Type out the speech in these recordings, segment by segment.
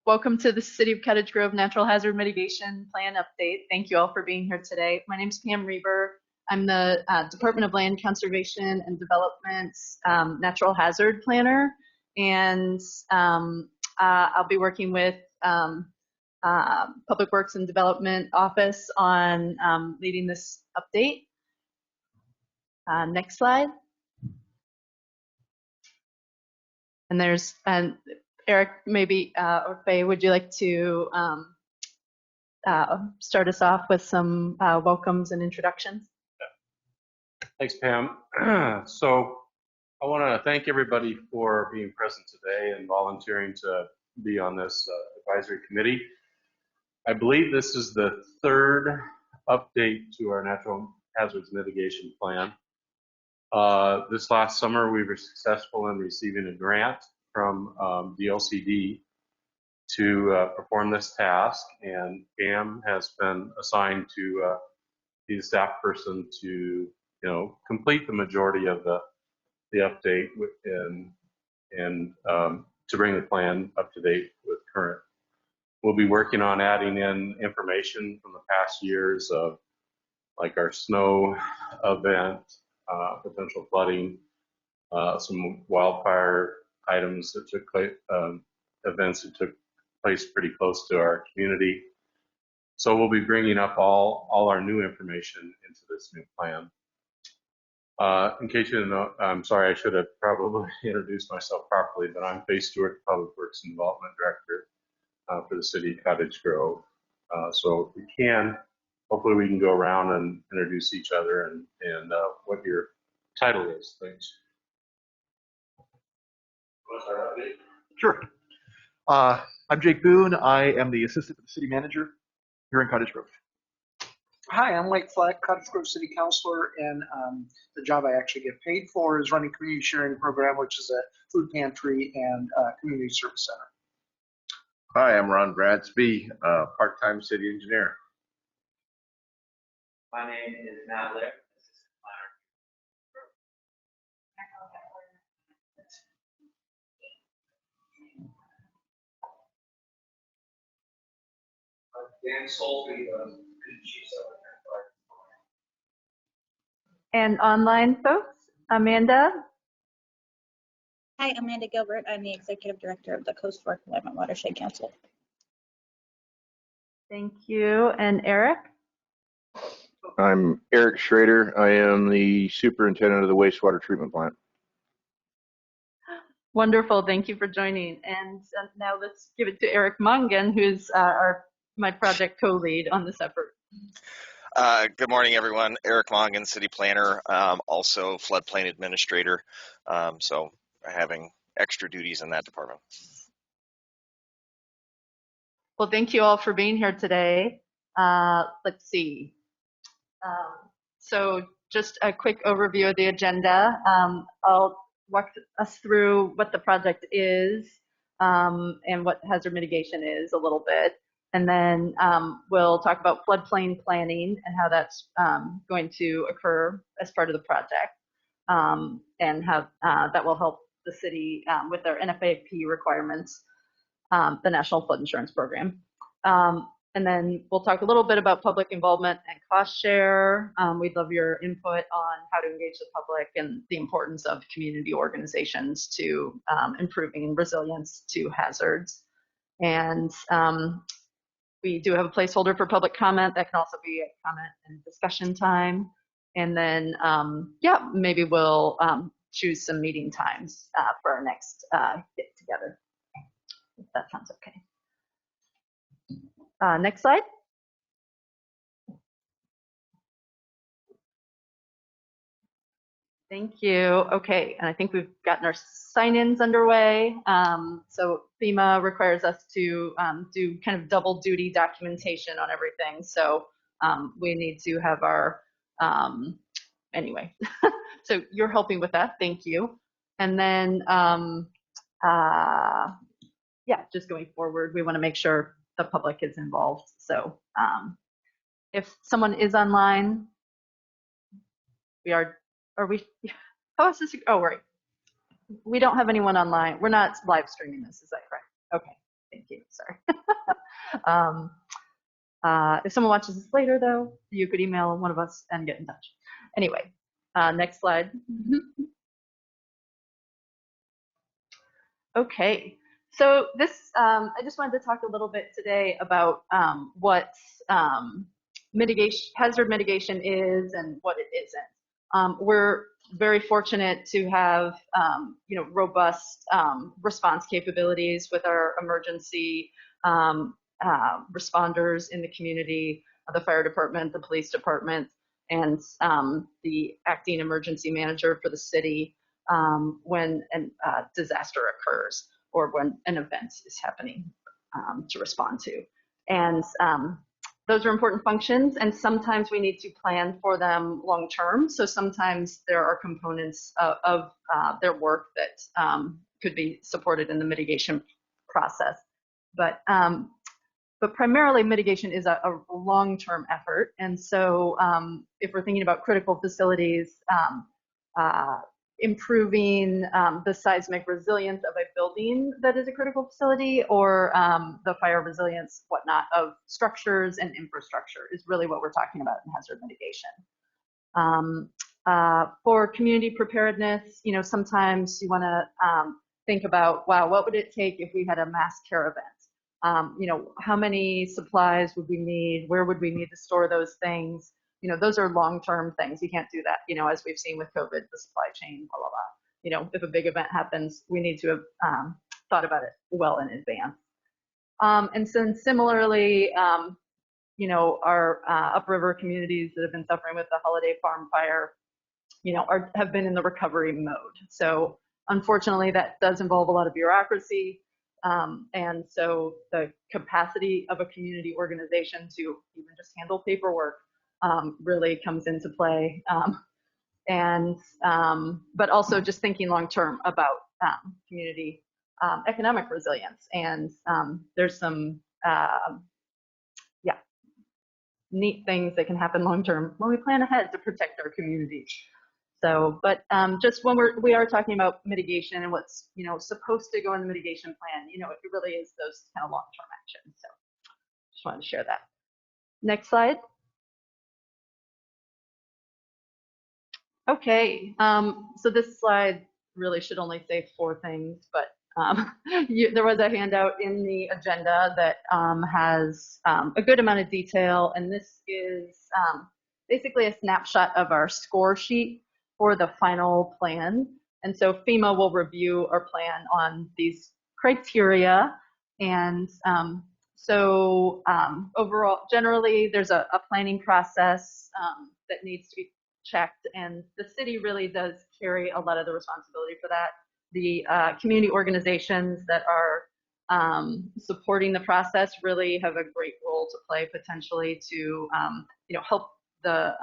Welcome to the City of Cottage Grove Natural Hazard Mitigation Plan Update. Thank you all for being here today. My name is Pam Reber. I'm the Department of Land Conservation and Development's Natural Hazard Planner, and I'll be working with Public Works and Development Office on leading this update. Next slide. And there's Eric, maybe, or Faye, would you like to start us off with some welcomes and introductions? Thanks, Pam. So I want to thank everybody for being present today and volunteering to be on this advisory committee. I believe this is the third update to our natural hazards mitigation plan. This last summer, we were successful in receiving a grant from the LCD to perform this task, and Pam has been assigned to be the staff person to, complete the majority of the update and to bring the plan up to date with current. We'll be working on adding in information from the past years of like our snow event, potential flooding, some wildfire items that took place, events that took place pretty close to our community. So we'll be bringing up all our new information into this new plan. In case you didn't know, I'm sorry, I should have probably introduced myself properly, but I'm Faye Stewart, Public Works and Development Director for the City of Cottage Grove. So if we can, hopefully we can go around and introduce each other and what your title is. Thanks. Sure. I'm Jake Boone. I am the assistant to the city manager here in Cottage Grove. Hi, I'm Mike Fleck, Cottage Grove City Councilor, and the job I actually get paid for is running community sharing program, which is a food pantry and community service center. Hi, I'm Ron Bradsby, part-time city engineer. My name is Matt Laird, assistant planner. Dan Solby, chief secretary. And online folks, Amanda. Hi, Amanda Gilbert. I'm the executive director of the Coast Fork Willamette Watershed Council. Thank you. And Eric? I'm Eric Schrader. I am the superintendent of the wastewater treatment plant. Wonderful. Thank you for joining. And now let's give it to Eric Mongan, who's my project co-lead on this effort. Good morning, everyone. Eric Mongan, city planner, also floodplain administrator. So having extra duties in that department. Well, thank you all for being here today. Let's see. So just a quick overview of the agenda. I'll walk us through what the project is and what hazard mitigation is a little bit. And then we'll talk about floodplain planning and how that's going to occur as part of the project, and how that will help the city with their NFIP requirements, the National Flood Insurance Program. And then we'll talk a little bit about public involvement and cost share. We'd love your input on how to engage the public and the importance of community organizations to improving resilience to hazards. And we do have a placeholder for public comment. That can also be a comment and discussion time. And then, yeah, maybe we'll choose some meeting times for our next get together, if that sounds okay. Next slide. Thank you. Okay, and I think we've gotten our sign-ins underway. So FEMA requires us to do kind of double duty documentation on everything. So we need to have our, anyway, so you're helping with that, thank you. And then, yeah, just going forward, we wanna make sure the public is involved. So if someone is online, are we, how is this, oh, right. We don't have anyone online. We're not live streaming this, is that correct? Okay, Thank you, sorry. If someone watches this later though, you could email one of us and get in touch. Anyway, next slide. Okay, so this, I just wanted to talk a little bit today about what hazard mitigation is and what it isn't. We're very fortunate to have robust response capabilities with our emergency responders in the community, the fire department, the police department, and the acting emergency manager for the city when a disaster occurs or when an event is happening to respond to. And those are important functions, and sometimes we need to plan for them long term. So sometimes there are components of their work that could be supported in the mitigation process. But primarily mitigation is a long-term effort. And so if we're thinking about critical facilities, improving the seismic resilience of a building that is a critical facility, or the fire resilience, whatnot, of structures and infrastructure is really what we're talking about in hazard mitigation. For community preparedness, sometimes you want to think about, wow, what would it take if we had a mass care event? How many supplies would we need? Where would we need to store those things? Those are long-term things. You can't do that, as we've seen with COVID, the supply chain, blah, blah, blah. If a big event happens, we need to have thought about it well in advance. And so similarly, our upriver communities that have been suffering with the Holiday Farm fire, have been in the recovery mode. So unfortunately, that does involve a lot of bureaucracy. And so the capacity of a community organization to even just handle paperwork really comes into play. But also just thinking long-term about community economic resilience. And there's some, neat things that can happen long-term when we plan ahead to protect our communities. So, but just when we are talking about mitigation and what's, supposed to go in the mitigation plan, it really is those kind of long-term actions. So just wanted to share that. Next slide. Okay, so this slide really should only say 4 things, but there was a handout in the agenda that has a good amount of detail, and this is basically a snapshot of our score sheet for the final plan. And so FEMA will review our plan on these criteria. And so overall, generally, there's a planning process that needs to be checked, and the city really does carry a lot of the responsibility for that. The community organizations that are supporting the process really have a great role to play potentially to help the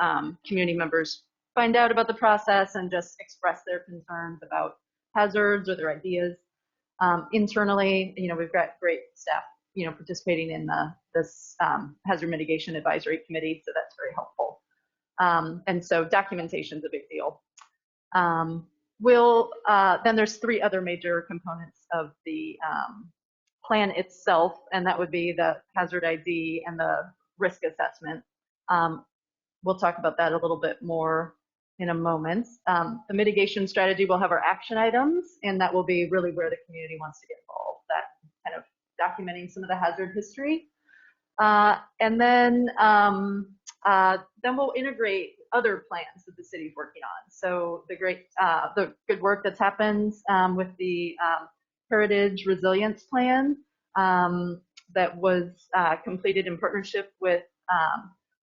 community members find out about the process and just express their concerns about hazards or their ideas. Internally, we've got great staff participating in this hazard mitigation advisory committee, so that's very helpful. And so documentation is a big deal. Then there's 3 other major components of the plan itself, and that would be the hazard ID and the risk assessment. We'll talk about that a little bit more in a moment. The mitigation strategy will have our action items, and that will be really where the community wants to get involved, that kind of documenting some of the hazard history. And then we'll integrate other plans that the city's working on. So the good work that's happened with the Heritage Resilience Plan that was completed in partnership with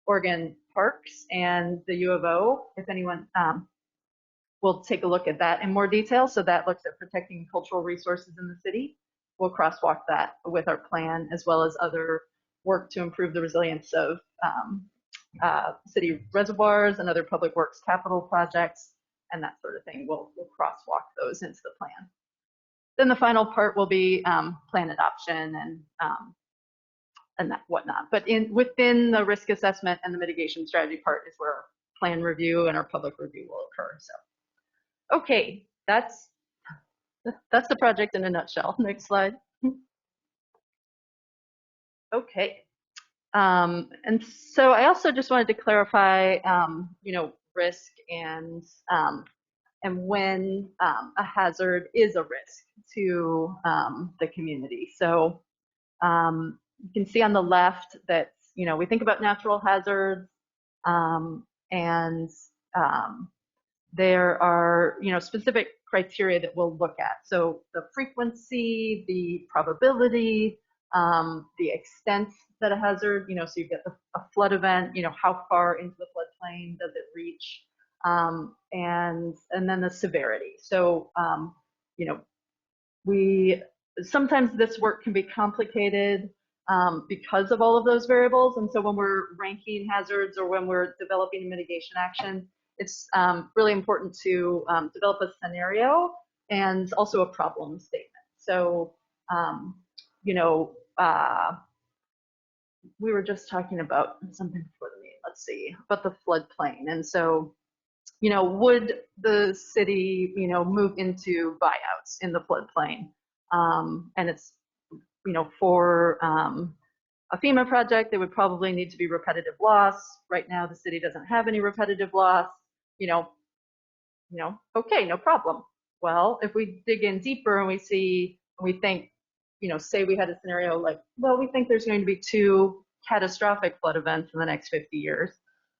Oregon Parks and the U of O. If anyone will take a look at that in more detail. So that looks at protecting cultural resources in the city. We'll crosswalk that with our plan, as well as other work to improve the resilience of city reservoirs and other public works capital projects and that sort of thing. We'll crosswalk those into the plan. Then the final part will be plan adoption and that whatnot. But within the risk assessment and the mitigation strategy part is where our plan review and our public review will occur. So, okay, that's the project in a nutshell. Next slide. Okay. And so I also just wanted to clarify, risk and when a hazard is a risk to the community. So you can see on the left that, we think about natural hazards, and there are, specific criteria that we'll look at. So the frequency, the probability, the extent that a hazard, so you get a flood event, how far into the floodplain does it reach, and then the severity. So, we sometimes this work can be complicated because of all of those variables. And so when we're ranking hazards or when we're developing a mitigation action, it's really important to develop a scenario and also a problem statement. So, we were just talking about something before the meeting. Let's see, about the floodplain. And so, would the city, move into buyouts in the floodplain? And it's, for a FEMA project, there would probably need to be repetitive loss. Right now, the city doesn't have any repetitive loss. Okay, no problem. Well, if we dig in deeper and we think, say we had a scenario like, well, we think there's going to be 2 catastrophic flood events in the next 50 years.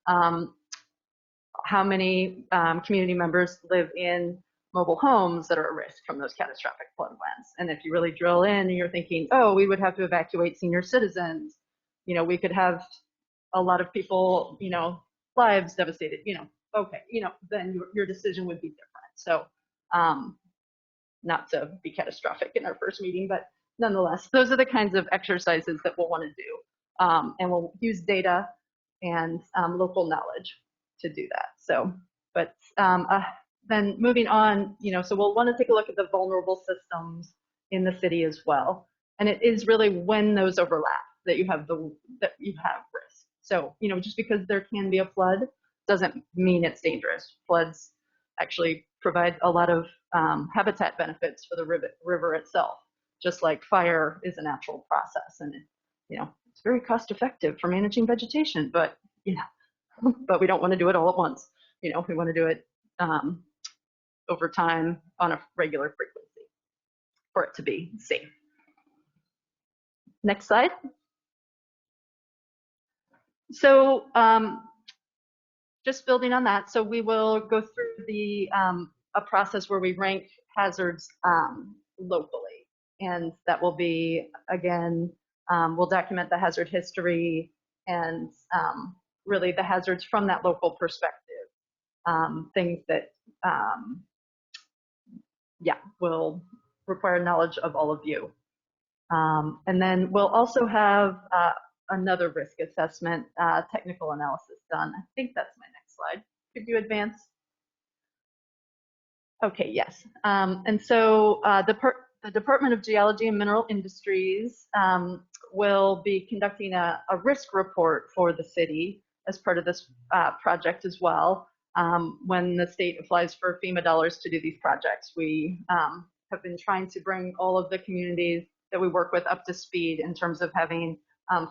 How many community members live in mobile homes that are at risk from those catastrophic flood events? And if you really drill in and you're thinking, oh, we would have to evacuate senior citizens, we could have a lot of people, lives devastated, okay, then your decision would be different. So not to be catastrophic in our first meeting, but nonetheless, those are the kinds of exercises that we'll want to do. And we'll use data and local knowledge to do that. So, but then moving on, so we'll want to take a look at the vulnerable systems in the city as well. And it is really when those overlap that you have risk. So, just because there can be a flood doesn't mean it's dangerous. Floods actually provide a lot of habitat benefits for the river itself, just like fire is a natural process. And, it's very cost effective for managing vegetation, but, but we don't want to do it all at once. We want to do it over time on a regular frequency for it to be safe. Next slide. So just building on that, so we will go through a process where we rank hazards locally. And that will be, again, we'll document the hazard history and really the hazards from that local perspective. Things that, will require knowledge of all of you. And then we'll also have another risk assessment, technical analysis done. I think that's my next slide. Could you advance? Okay, yes. And so the Department of Geology and Mineral Industries will be conducting a risk report for the city as part of this project as well. When the state applies for FEMA dollars to do these projects, we have been trying to bring all of the communities that we work with up to speed in terms of having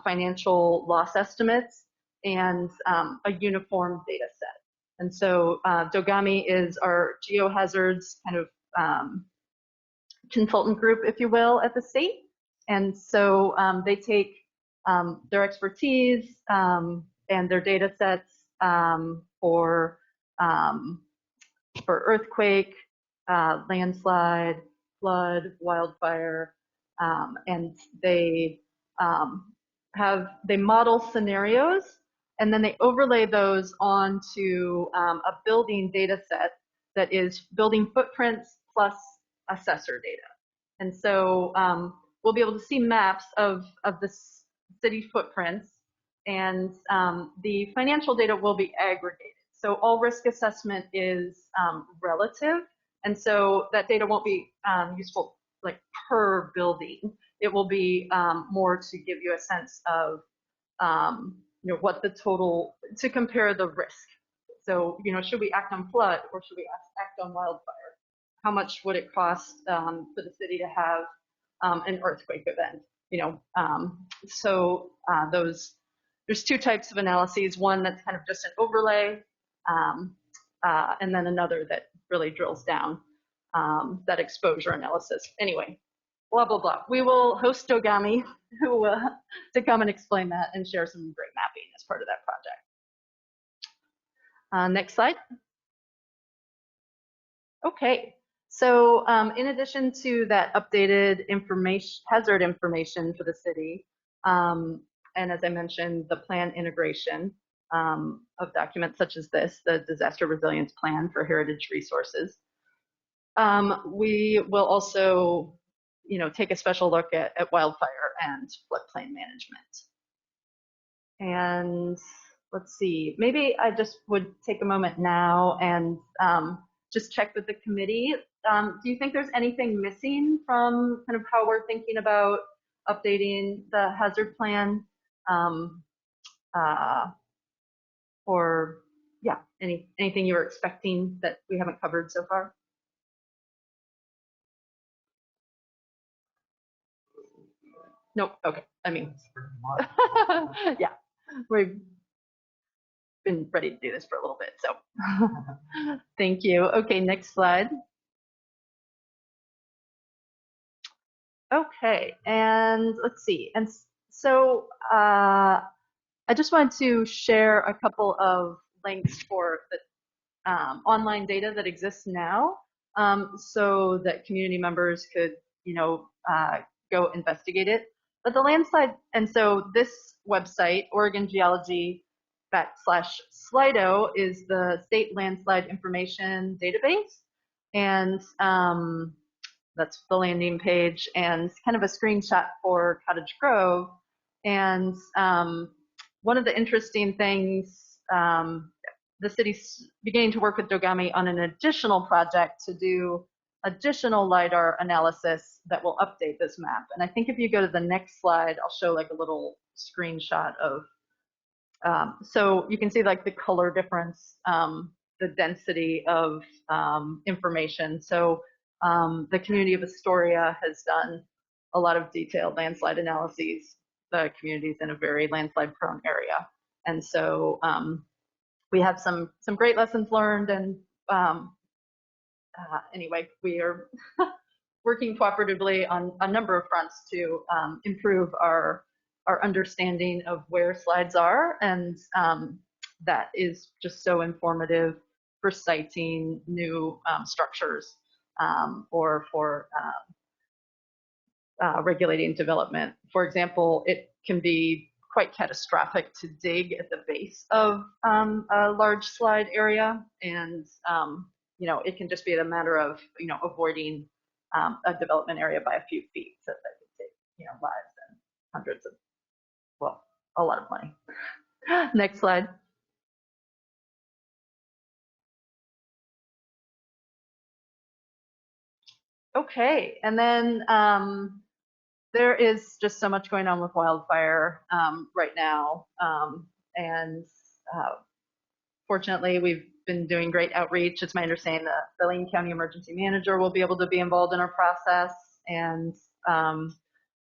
financial loss estimates and a uniform data set. And so Dogami is our geohazards kind of consultant group, if you will, at the state. And so they take their expertise and their data sets for earthquake, landslide, flood, wildfire, and they model scenarios, and then they overlay those onto a building data set that is building footprints plus assessor data. And so we'll be able to see maps of the city footprints, and the financial data will be aggregated. So all risk assessment is relative, and so that data won't be useful like per building. It will be more to give you a sense of what the total, to compare the risk. So, should we act on flood or should we act on wildfire? How much would it cost for the city to have an earthquake event? There's two types of analyses, one that's kind of just an overlay, and then another that really drills down, that exposure analysis. Anyway, blah, blah, blah. We will host Dogami to come and explain that and share some great mapping as part of that project. Next slide. Okay, so in addition to that updated hazard information for the city, and as I mentioned, the plan integration of documents such as this, the Disaster Resilience Plan for Heritage Resources, we will also, take a special look at wildfire and floodplain management. And let's see, maybe I just would take a moment now and just check with the committee. Do you think there's anything missing from kind of how we're thinking about updating the hazard plan? Or yeah, anything you were expecting that we haven't covered so far? Nope, okay, I mean, yeah, we've been ready to do this for a little bit, so thank you. Okay, next slide. Okay, and let's see. And so I just wanted to share a couple of links for the online data that exists now, so that community members could, go investigate it. But the landslide, and so this website, Oregon Geology /Slido, is the state landslide information database. And that's the landing page and kind of a screenshot for Cottage Grove. And one of the interesting things, the city's beginning to work with Dogami on an additional project to do additional LiDAR analysis that will update this map. And I think if you go to the next slide, I'll show like a little screenshot of, so you can see like the color difference, the density of information. So the community of Astoria has done a lot of detailed landslide analyses. The community is in a very landslide prone area. And so we have some great lessons learned, and anyway, we are working cooperatively on a number of fronts to improve our understanding of where slides are, and that is just so informative for citing new structures or for regulating development. For example, it can be quite catastrophic to dig at the base of a large slide area, and it can just be a matter of avoiding a development area by a few feet, so that could save lives and hundreds of, well, a lot of money. Next slide. Okay, and then there is just so much going on with wildfire right now, and fortunately, we've been doing great outreach. It's my understanding that the Lane County Emergency Manager will be able to be involved in our process, and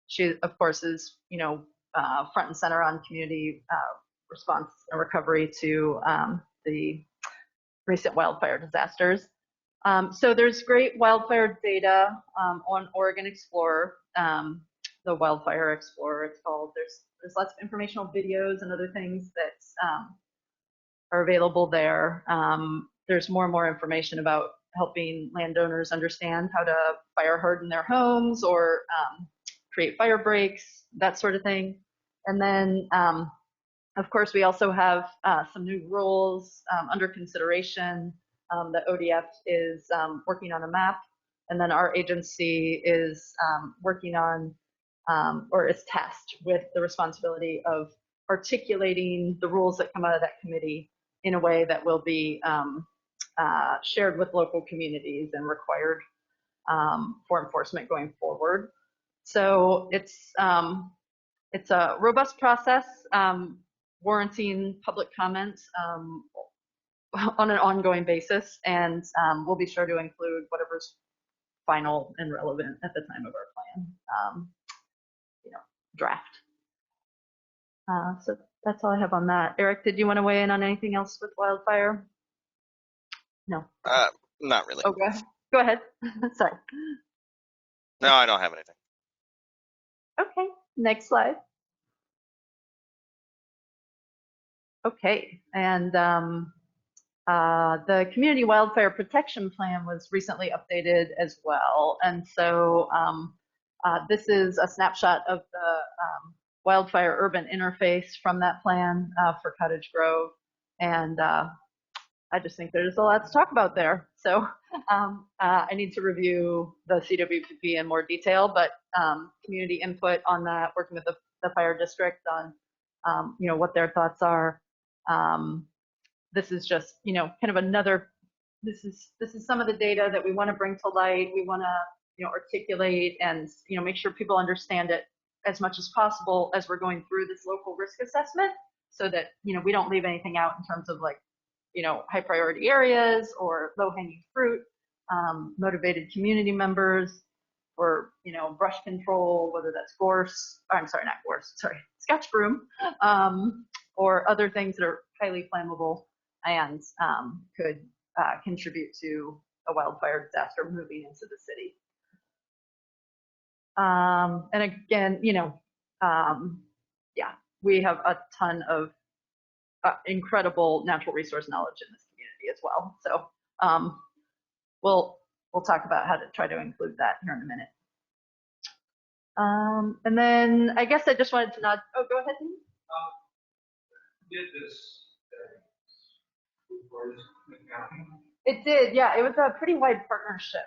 she, of course, is front and center on community response and recovery to the recent wildfire disasters. So there's great wildfire data on Oregon Explorer, the Wildfire Explorer it's called. There's lots of informational videos and other things that are available there. There's more and more information about helping landowners understand how to fire harden their homes or create fire breaks, that sort of thing. And then, of course, we also have some new rules under consideration. The ODF is working on a map, and then our agency is working on, or is tasked with the responsibility of articulating the rules that come out of that committee in a way that will be shared with local communities and required for enforcement going forward. So it's a robust process, warranting public comment on an ongoing basis, and we'll be sure to include whatever's final and relevant at the time of our plan. draft. So that's all I have on that. Eric, did you want to weigh in on anything else with wildfire? No. Not really. Okay. Go ahead. Sorry. No, I don't have anything. Okay. Next slide. Okay. And the Community Wildfire Protection Plan was recently updated as well. And so this is a snapshot of the wildfire urban interface from that plan for Cottage Grove. And I just think there's a lot to talk about there. So I need to review the CWPP in more detail, but community input on that, working with the fire district on what their thoughts are. This is just kind of another. This is some of the data that we want to bring to light. We want to articulate and make sure people understand it as much as possible as we're going through this local risk assessment, so that we don't leave anything out in terms of like high priority areas or low hanging fruit, motivated community members, or brush control, whether that's Scotch broom, or other things that are highly flammable and could contribute to a wildfire disaster moving into the city. And again, yeah, we have a ton of incredible natural resource knowledge in this community as well. So we'll talk about how to try to include that here in a minute. And then I guess I just wanted to nod. Oh, go ahead. Did this It did, yeah. It was a pretty wide partnership,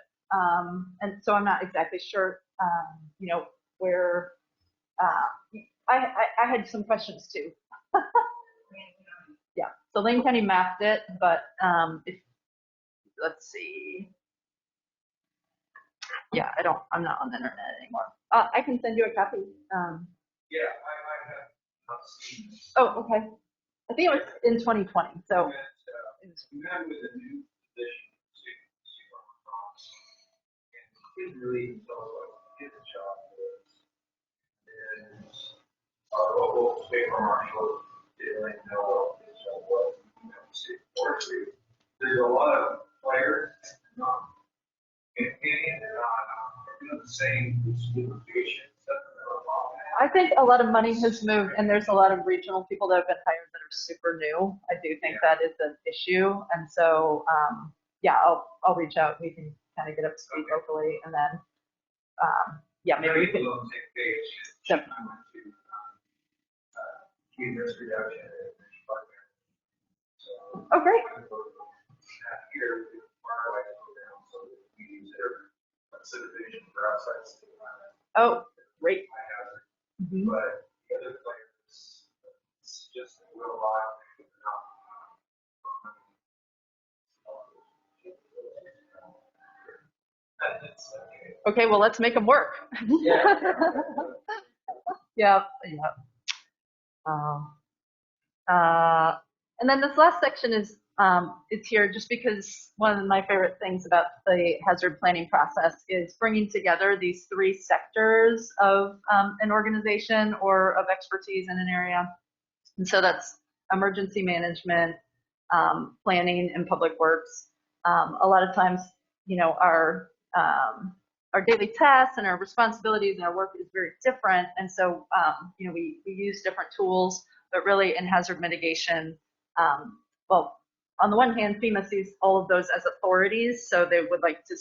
and so I'm not exactly sure, where. I had some questions too. Yeah, so Lane County mapped it, but let's see. Yeah, I'm not on the internet anymore. I can send you a copy. Yeah, I have not seen this. Oh, okay. I think it was in 2020. So. You had with a new position and didn't really tell us what his job was. And our local state marshal didn't really know what his job was. State forestry. There's a lot of players not campaigning, they're not doing the same supervision stuff. I think a lot of money has moved, and there's a lot of regional people that have been hired that are super new. I do think that is an issue, and so yeah, I'll reach out. We can kind of get up to speed locally, and then yeah, maybe we can. Definitely. Oh, great. Oh, great. Mm-hmm. But the other players, it's just a little lot. Okay, well, let's make them work. Yeah. Yeah. And then this last section is here just because one of my favorite things about the hazard planning process is bringing together these three sectors of an organization or of expertise in an area. And so that's emergency management, planning, and public works. A lot of times, our daily tasks and our responsibilities and our work is very different. And so, we use different tools, but really in hazard mitigation, well, on the one hand, FEMA sees all of those as authorities. So they would like to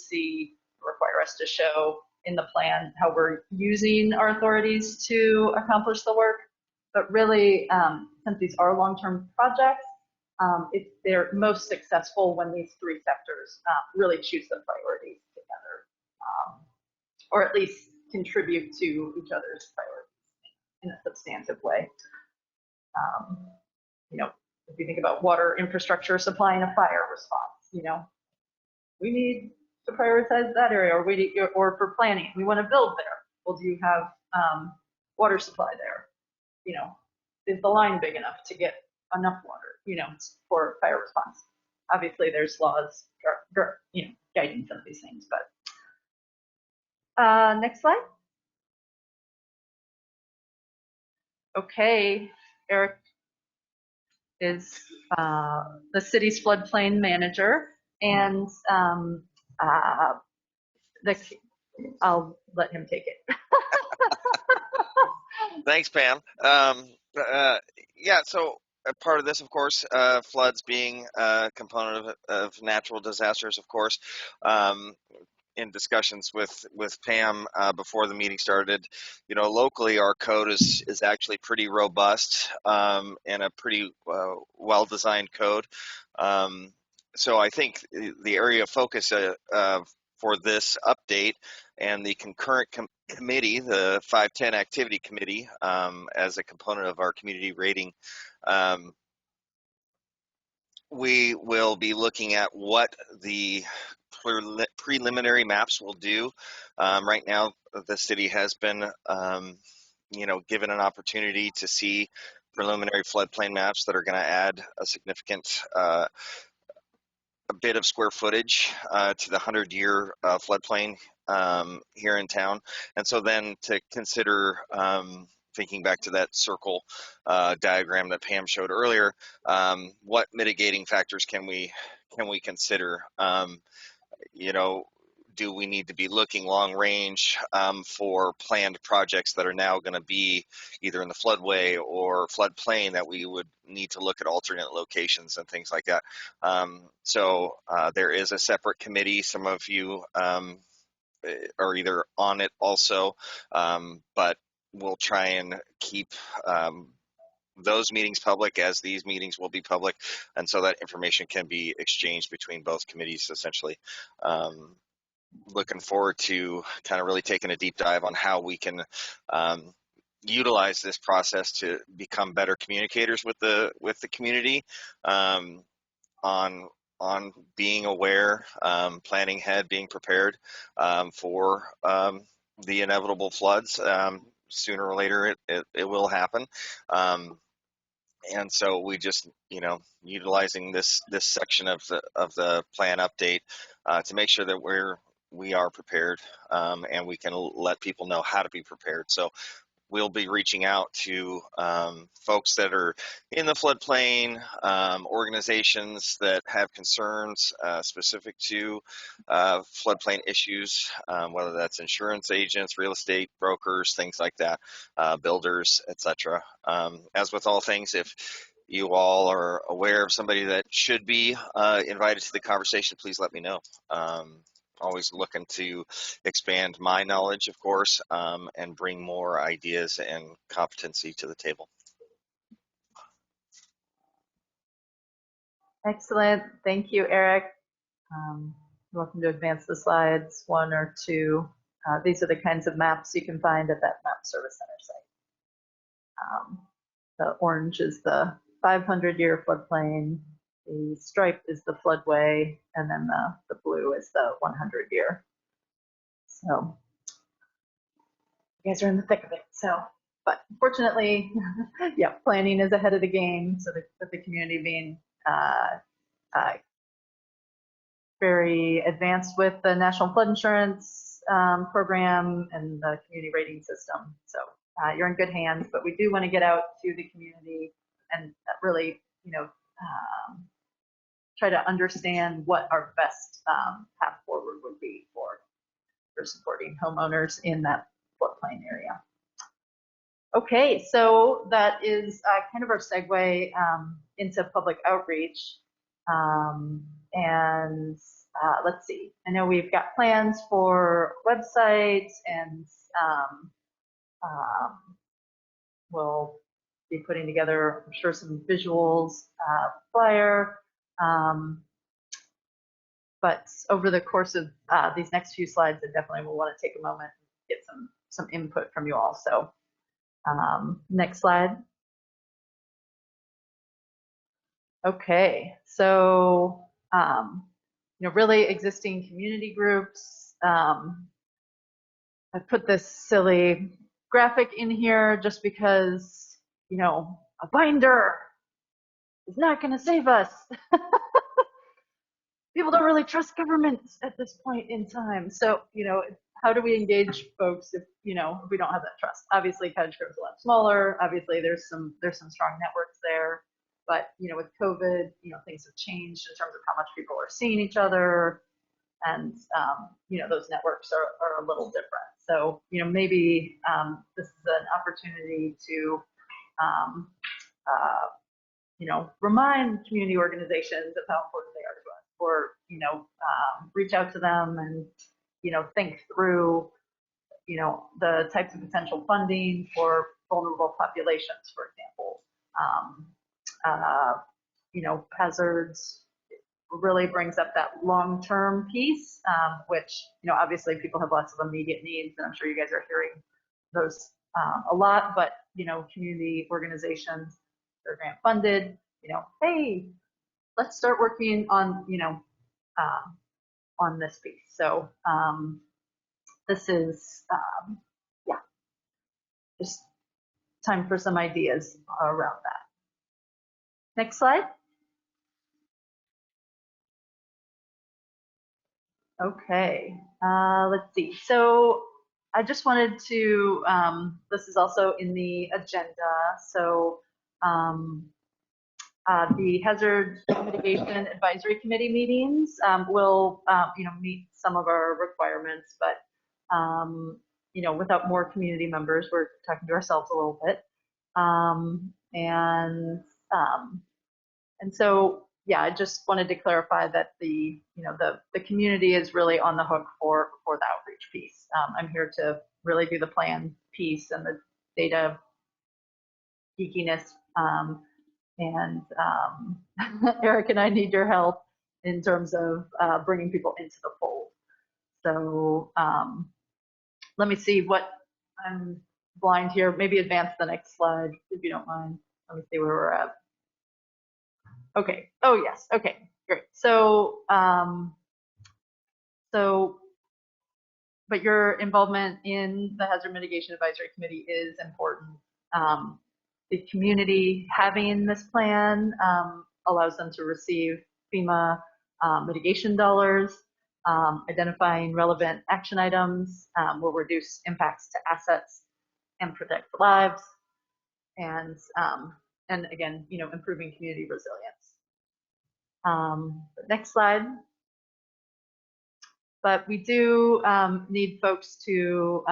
require us to show in the plan how we're using our authorities to accomplish the work. But really, since these are long-term projects, they're most successful when these three sectors really choose the priorities together, or at least contribute to each other's priorities in a substantive way. If you think about water infrastructure supplying a fire response, we need to prioritize that area, or for planning, we want to build there. Well, do you have water supply there? Is the line big enough to get enough water, for fire response? Obviously, there's laws, guiding some of these things, but next slide. Okay, Eric is the city's floodplain manager, and I'll let him take it. Thanks, Pam. Yeah, so a part of this, of course, floods being a component of natural disasters, of course. In discussions with Pam before the meeting started, locally our code is actually pretty robust and a pretty well-designed code. So I think the area of focus for this update and the concurrent committee, the 510 activity committee, as a component of our community rating, we will be looking at what the preliminary maps will do. Right now, the city has been, given an opportunity to see preliminary floodplain maps that are going to add a significant a bit of square footage to the 100-year floodplain here in town. And so then to consider, thinking back to that circle diagram that Pam showed earlier, what mitigating factors can we consider? Do we need to be looking long range for planned projects that are now going to be either in the floodway or floodplain that we would need to look at alternate locations and things like that? So there is a separate committee. Some of you are either on it also, but we'll try and keep those meetings public, as these meetings will be public, and so that information can be exchanged between both committees essentially. Looking forward to kind of really taking a deep dive on how we can utilize this process to become better communicators with the community, on being aware, planning ahead, being prepared for the inevitable floods. Sooner or later it will happen. And so we just, utilizing this section of the plan update to make sure that we are prepared, and we can let people know how to be prepared. So we'll be reaching out to folks that are in the floodplain, organizations that have concerns specific to floodplain issues, whether that's insurance agents, real estate brokers, things like that, builders, etc. As with all things, if you all are aware of somebody that should be invited to the conversation, please let me know. Always looking to expand my knowledge, of course, and bring more ideas and competency to the table. Excellent. Thank you, Eric. You're welcome to advance the slides, 1 or 2. These are the kinds of maps you can find at that Map Service Center site. The orange is the 500-year floodplain. The stripe is the floodway, and then the blue is the 100-year. So you guys are in the thick of it. So, but fortunately, yeah, planning is ahead of the game. So the community being very advanced with the National Flood Insurance program and the community rating system. So you're in good hands. But we do want to get out to the community and really, try to understand what our best path forward would be for supporting homeowners in that floodplain area. Okay, so that is kind of our segue into public outreach. And let's see, I know we've got plans for websites, and we'll be putting together, I'm sure, some visuals, flyer. But over the course of these next few slides, I definitely will want to take a moment and get some input from you all. So next slide. Okay, so really existing community groups. I put this silly graphic in here just because, a binder is not going to save us. People don't really trust government at this point in time. So, how do we engage folks if, you know, if we don't have that trust? Obviously, Cottage Grove's a lot smaller. Obviously, there's some strong networks there. But, you know, with COVID, you know, things have changed in terms of how much people are seeing each other. And, you know, those networks are a little different. So, you know, maybe this is an opportunity to, you know, remind community organizations of how important they are to us, or, you know, reach out to them and, you know, think through, you know, the types of potential funding for vulnerable populations, for example. You know, hazards really brings up that long-term piece, which, you know, obviously people have lots of immediate needs, and I'm sure you guys are hearing those a lot, but, you know, community organizations, they're grant funded, you know, hey, let's start working on, you know, on this piece. So this is, yeah, just time for some ideas around that. Next slide. Okay, let's see. So I just wanted to, this is also in the agenda. So the Hazard Mitigation Advisory Committee meetings will, you know, meet some of our requirements, but, you know, without more community members, we're talking to ourselves a little bit. And so, yeah, I just wanted to clarify that the, you know, the community is really on the hook for the outreach piece. I'm here to really do the plan piece and the data geekiness. And Eric and I need your help in terms of bringing people into the fold. So let me see what, I'm blind here. Maybe advance the next slide if you don't mind. Let me see where we're at. Okay. Oh, yes. Okay, great. So, but your involvement in the Hazard Mitigation Advisory Committee is important. The community having this plan allows them to receive FEMA mitigation dollars. Identifying relevant action items will reduce impacts to assets and protect lives. And again, you know, improving community resilience. Next slide. But we do need folks to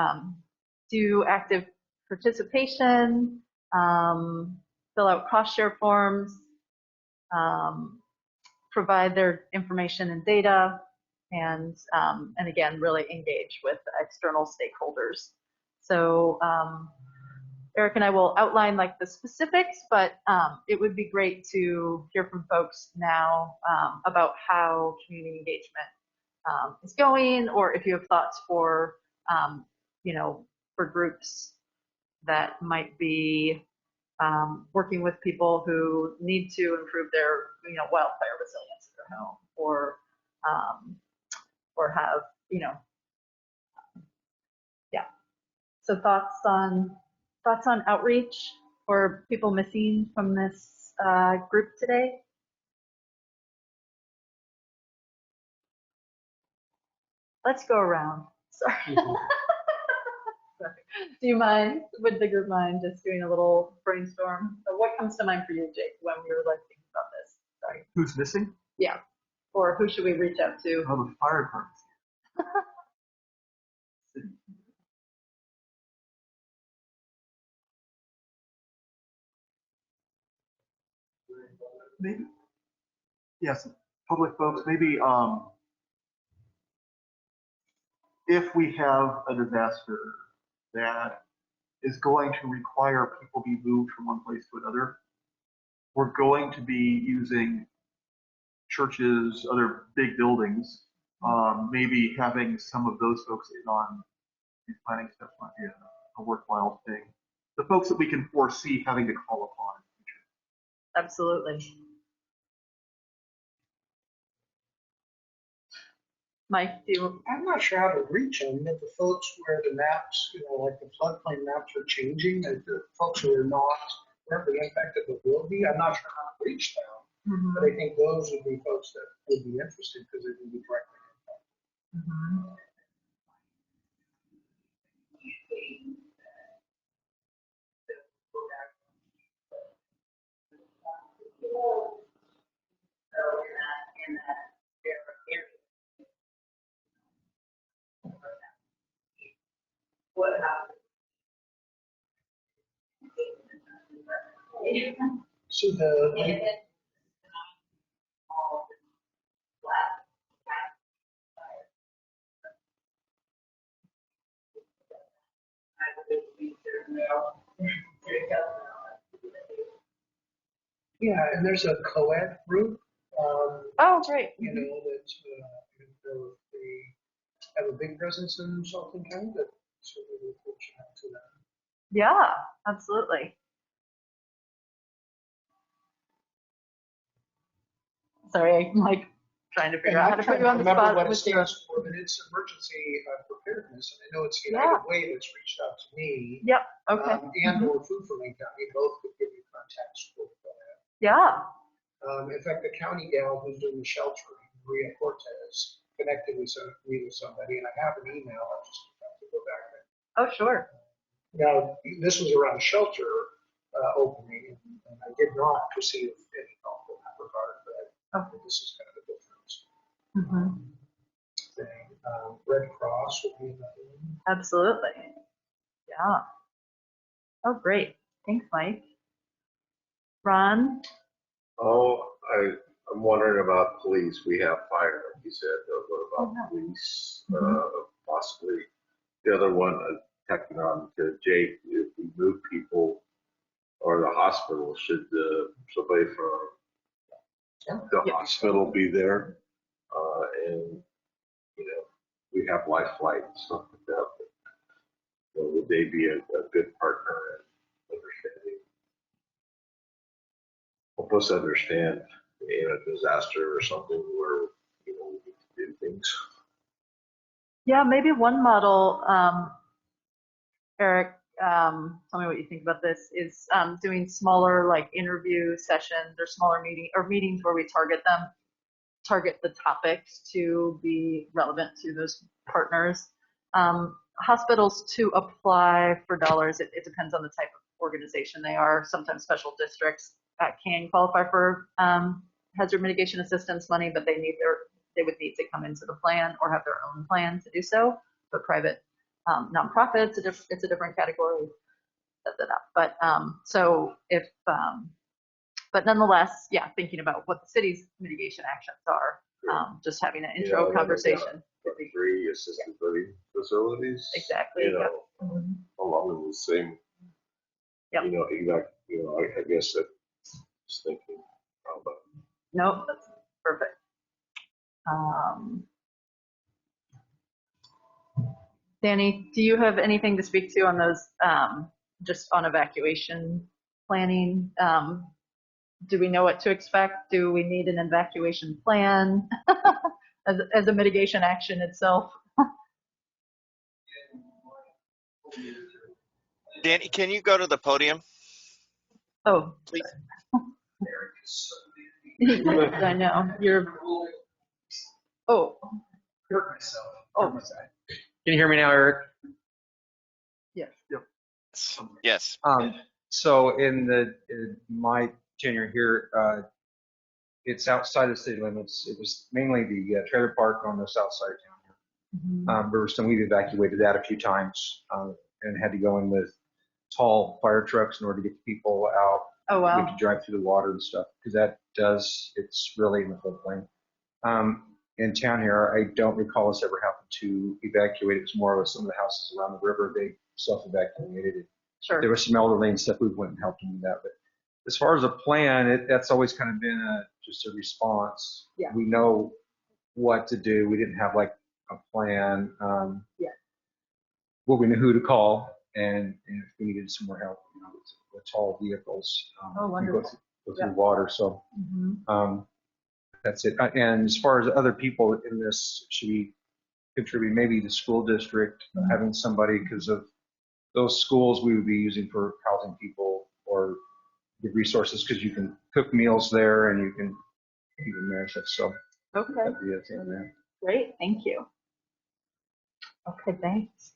do active participation, fill out cost share forms, provide their information and data, and again, really engage with external stakeholders. So Eric and I will outline like the specifics, but it would be great to hear from folks now about how community engagement is going, or if you have thoughts for, you know, for groups that might be working with people who need to improve their, you know, wildfire resilience in their home, or have, you know, yeah. So thoughts on outreach or people missing from this group today? Let's go around. Sorry. Sorry. Do you mind, would the group mind just doing a little brainstorm? So what comes to mind for you, Jake, when we were like thinking about this? Sorry. Who's missing? Yeah. Or who should we reach out to? Oh, the fire department. Maybe, yes, public folks, maybe if we have a disaster that is going to require people be moved from one place to another, we're going to be using churches, other big buildings, maybe having some of those folks in on these planning steps might be a worthwhile thing. The folks that we can foresee having to call upon in the future. Absolutely. Mike, do you? I'm not sure how to reach them. The folks where the maps, you know, like the floodplain maps are changing, the folks who are not currently impacted but will be, I'm not sure how to reach them. Mm-hmm. But I think those would be folks that would be interested because they can be directly impacted. Mm-hmm. So the, yeah, and there's a co-ed group, Oh, great. you know, that, they have a big presence in Shelton County, that certainly we're fortunate to them. Yeah, absolutely. Sorry, I'm like trying to figure And out how I'm to trying put you to on the remember spot what it with your. stands for, but it's emergency preparedness. And I know it's Yeah. United Way that's reached out to me. Yep. Okay. And or Food for Lane County, both could give you contacts for that. Yeah. In fact, the county gal who's doing the sheltering, Maria Cortez, connected with me with somebody, and I have an email. I just have to go back there. Oh, sure. Now, this was around shelter opening, and I did not receive any help in that regard, but this is kind of a different thing. Red Cross would be another one. Absolutely. Yeah. Oh, great. Thanks, Mike. Ron? Oh, I'm wondering about police. We have fire, like you said. What about yeah. police? Possibly. The other one, tacking on to Jake, if we move people or the hospital, should somebody from the hospital be there? And, you know, we have life flight and stuff like that. But, would they be a good partner and understanding? Help us understand in a disaster or something where, you know, we need to do things. Yeah, maybe one model, Eric, tell me what you think about this, is doing smaller like interview sessions or smaller meetings where we target the topics to be relevant to those partners. Hospitals, to apply for dollars, it depends on the type of organization they are. Sometimes special districts can qualify for hazard mitigation assistance money, but they would need to come into the plan or have their own plan to do so. But private nonprofits, it's a different category. But so if but nonetheless, yeah, thinking about what the city's mitigation actions are, just having an intro conversation. Three assisted living facilities. Exactly. You know, Yep. along with the same. Yep. You know, I guess that's thinking. But Nope, that's perfect. Danny, do you have anything to speak to on those, just on evacuation planning? Do we know what to expect? Do we need an evacuation plan as a mitigation action itself? Danny, can you go to the podium, Oh, please? I know. Oh. Hurt myself. Oh. Can you hear me now, Eric? Yes. Yep. Yes. So in my tenure here, it's outside the city limits. It was mainly the trailer park on the south side of town here. Riverstone, we've evacuated that a few times and had to go in with tall fire trucks in order to get the people out. Oh, wow. We have to drive through the water and stuff because it's really in the floodplain. In town here, I don't recall us ever having to evacuate. It was more of some of the houses around the river, they self-evacuated. Sure. There was some elderly and stuff, we went and helped them with that. But as far as a plan, that's always kind of been just a response. Yeah. We know what to do. We didn't have like a plan. Yeah. Well, we knew who to call, and if we needed some more help, you know, with tall vehicles, wonderful. go through water. So that's it. And as far as other people in this, should we contribute? Maybe the school district having somebody, because of those schools we would be using for housing people or the resources, because you can cook meals there and you can even manage that. So Okay. that'd be a thing there. Great. Thank you. Okay. Thanks.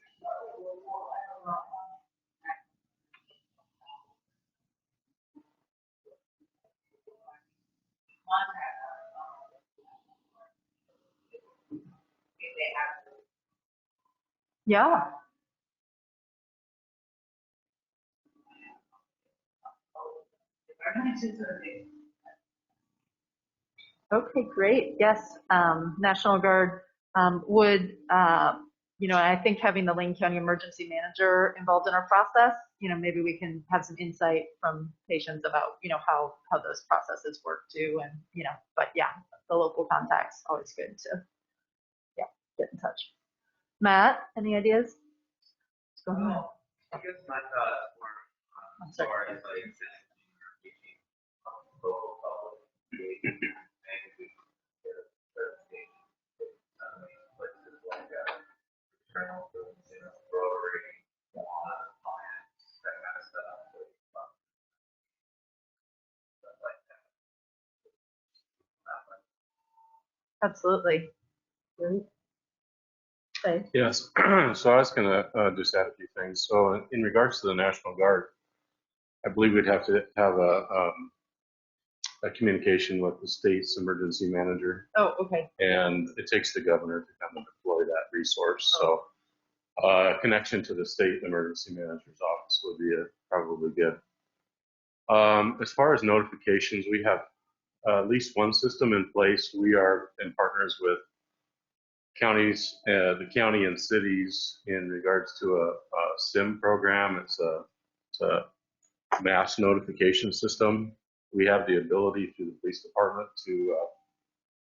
Yeah. Okay, great. Yes, National Guard would, I think having the Lane County Emergency Manager involved in our process, maybe we can have some insight from patients about, how those processes work too. And, but yeah, the local contacts, always good to, yeah, get in touch. Matt, any ideas? Go ahead. Well, I guess my thoughts were I'm as sorry. far as like teaching local public engagement, and we get a presentation places like that, journal, Rotary, plants, that kind of stuff. Stuff like that. Absolutely. Great. Okay. Yes. So I was going to just add a few things. So in regards to the National Guard, I believe we'd have to have a communication with the state's emergency manager, Oh, okay. and it takes the governor to come and deploy that resource. So a connection to the state emergency manager's office would be probably good. As far as notifications, we have at least one system in place. We are in partners with counties, the county and cities in regards to a SIM program. It's a mass notification system. We have the ability through the police department to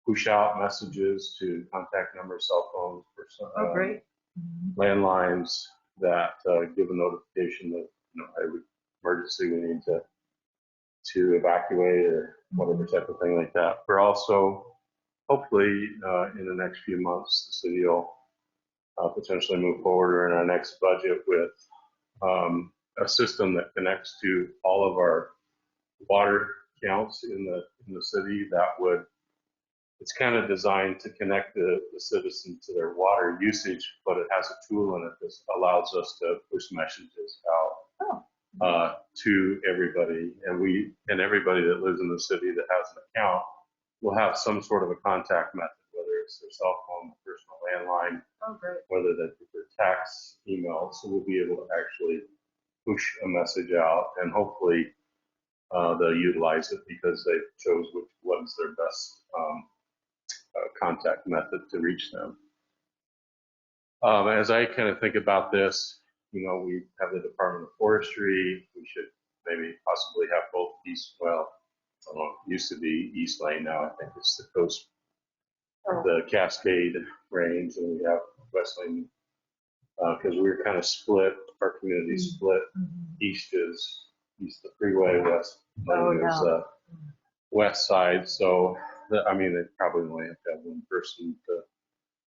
push out messages to contact numbers, cell phones, Oh, great. landlines that give a notification that emergency we need to evacuate or whatever type of thing like that. We're also hopefully in the next few months the city will potentially move forward in our next budget with a system that connects to all of our water counts in the city. It's kind of designed to connect the citizen to their water usage, but it has a tool in it that allows us to push messages out to everybody. And everybody that lives in the city that has an account will have some sort of a contact method, whether it's their cell phone, personal landline, whether that's their text, email. So we'll be able to actually push a message out, and hopefully they'll utilize it because they chose what is their best contact method to reach them. As I kind of think about this, we have the Department of Forestry. We should maybe possibly have both I don't know, it used to be East Lane, now I think it's the coast, the Cascade Range, and we have West Lane, because we're kind of split, our community split. East is east of the freeway, West Lane is west side. So, they probably only have to have one person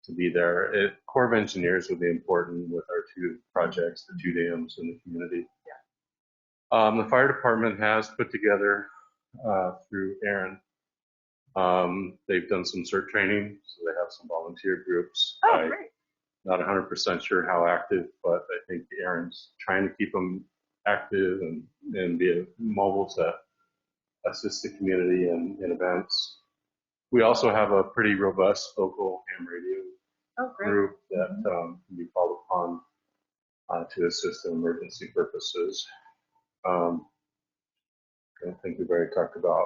to be there. Corps of Engineers would be important with our two projects, the two dams in the community. The fire department has put together through Aaron. They've done some CERT training, so they have some volunteer groups. Oh, great. Not 100% sure how active, but I think Aaron's trying to keep them active and be mobile to assist the community in events. We also have a pretty robust local ham radio group that can be called upon to assist in emergency purposes. I think we've already talked about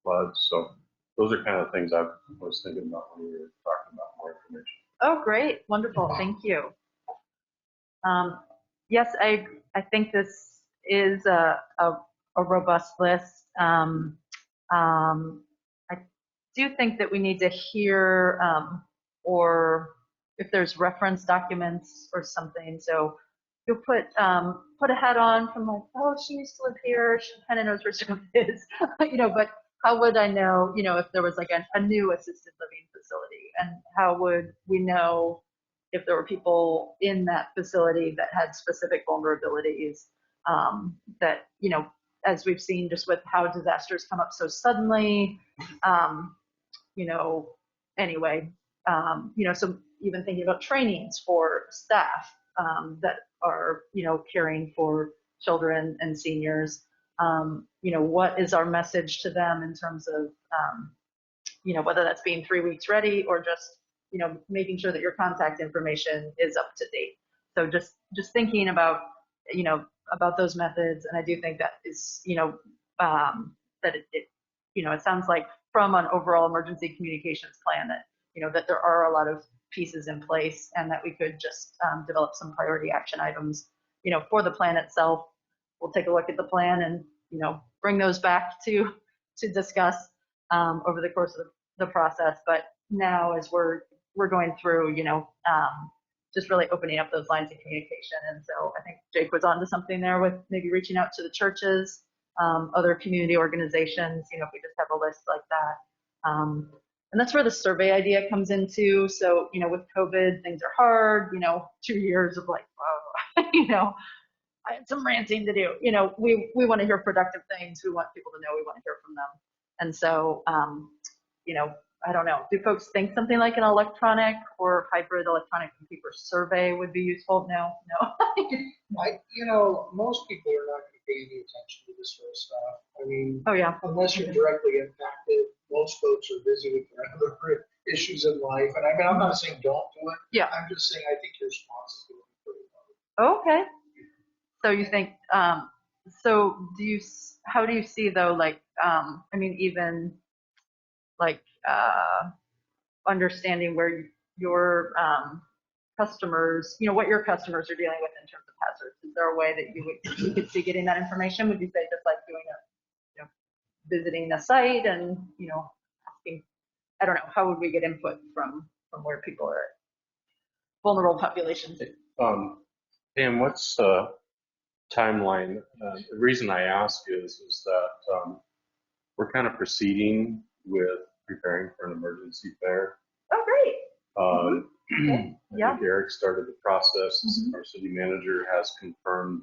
floods, so those are kind of things I was thinking about when we were talking about more information. Oh, great. Wonderful. Thank you. Yes, I think this is a robust list. I do think that we need to hear or if there's reference documents or something. So you'll put a hat on from like, oh, she used to live here. She kind of knows where stuff is, but how would I know, if there was like a new assisted living facility, and how would we know if there were people in that facility that had specific vulnerabilities that, as we've seen just with how disasters come up so suddenly, anyway, so even thinking about trainings for staff that are, caring for children and seniors, what is our message to them in terms of, whether that's being 3 weeks ready or just, making sure that your contact information is up to date. So just thinking about, about those methods. And I do think that is, that it sounds like from an overall emergency communications plan that, that there are a lot of pieces in place and that we could just develop some priority action items, for the plan itself. We'll take a look at the plan and, bring those back to discuss over the course of the process. But now as we're going through, just really opening up those lines of communication. And so I think Jake was onto something there with maybe reaching out to the churches, other community organizations, if we just have a list like that. And that's where the survey idea comes into. So, with COVID, things are hard, 2 years of like, whoa, I had some ranting to do. We want to hear productive things. We want people to know, we want to hear from them. And so, I don't know. Do folks think something like an electronic or hybrid electronic and paper survey would be useful? No. Most people are not going to pay any attention to this sort of stuff. I mean, Oh yeah. unless you're directly impacted, most folks are busy with their other issues in life. And I mean, I'm not saying don't do it. Yeah. I'm just saying I think your response is going to be pretty low. Okay. So you think, how do you see though, like, even like understanding where your customers, what your customers are dealing with in terms of hazards? Is there a way that you could see getting that information? Would you say just like doing visiting the site and, asking, I don't know, how would we get input from where people are at? Vulnerable populations? Pam, what's timeline? The reason I ask is that we're kind of proceeding with preparing for an emergency fair. Oh, great. I Yeah. think Eric started the process. Mhm. Our city manager has confirmed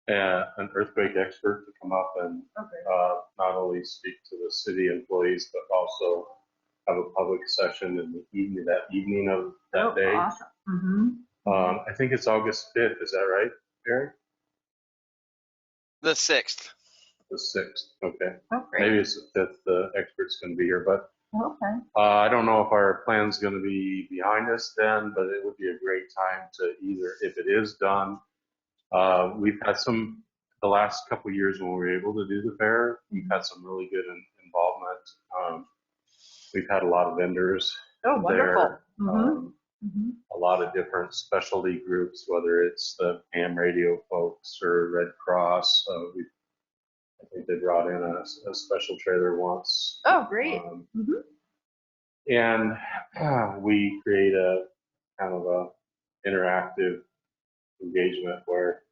an earthquake expert to come up and Okay. not only speak to the city employees, but also have a public session in the evening of that day. Awesome. Mm-hmm. I think it's August 5th. Is that right, Eric? The 6th. The 6th. Okay. Oh, great. Maybe it's the 5th. The expert's going to be here, but Okay. I don't know if our plan's going to be behind us then, but it would be a great time to either, if it is done, we've had the last couple of years when we were able to do the fair, we've had some really good involvement. We've had a lot of vendors Oh, wonderful. there, a lot of different specialty groups, whether it's the ham radio folks or Red Cross. I think they brought in a special trailer once. Oh, great. And we create a kind of a interactive engagement where,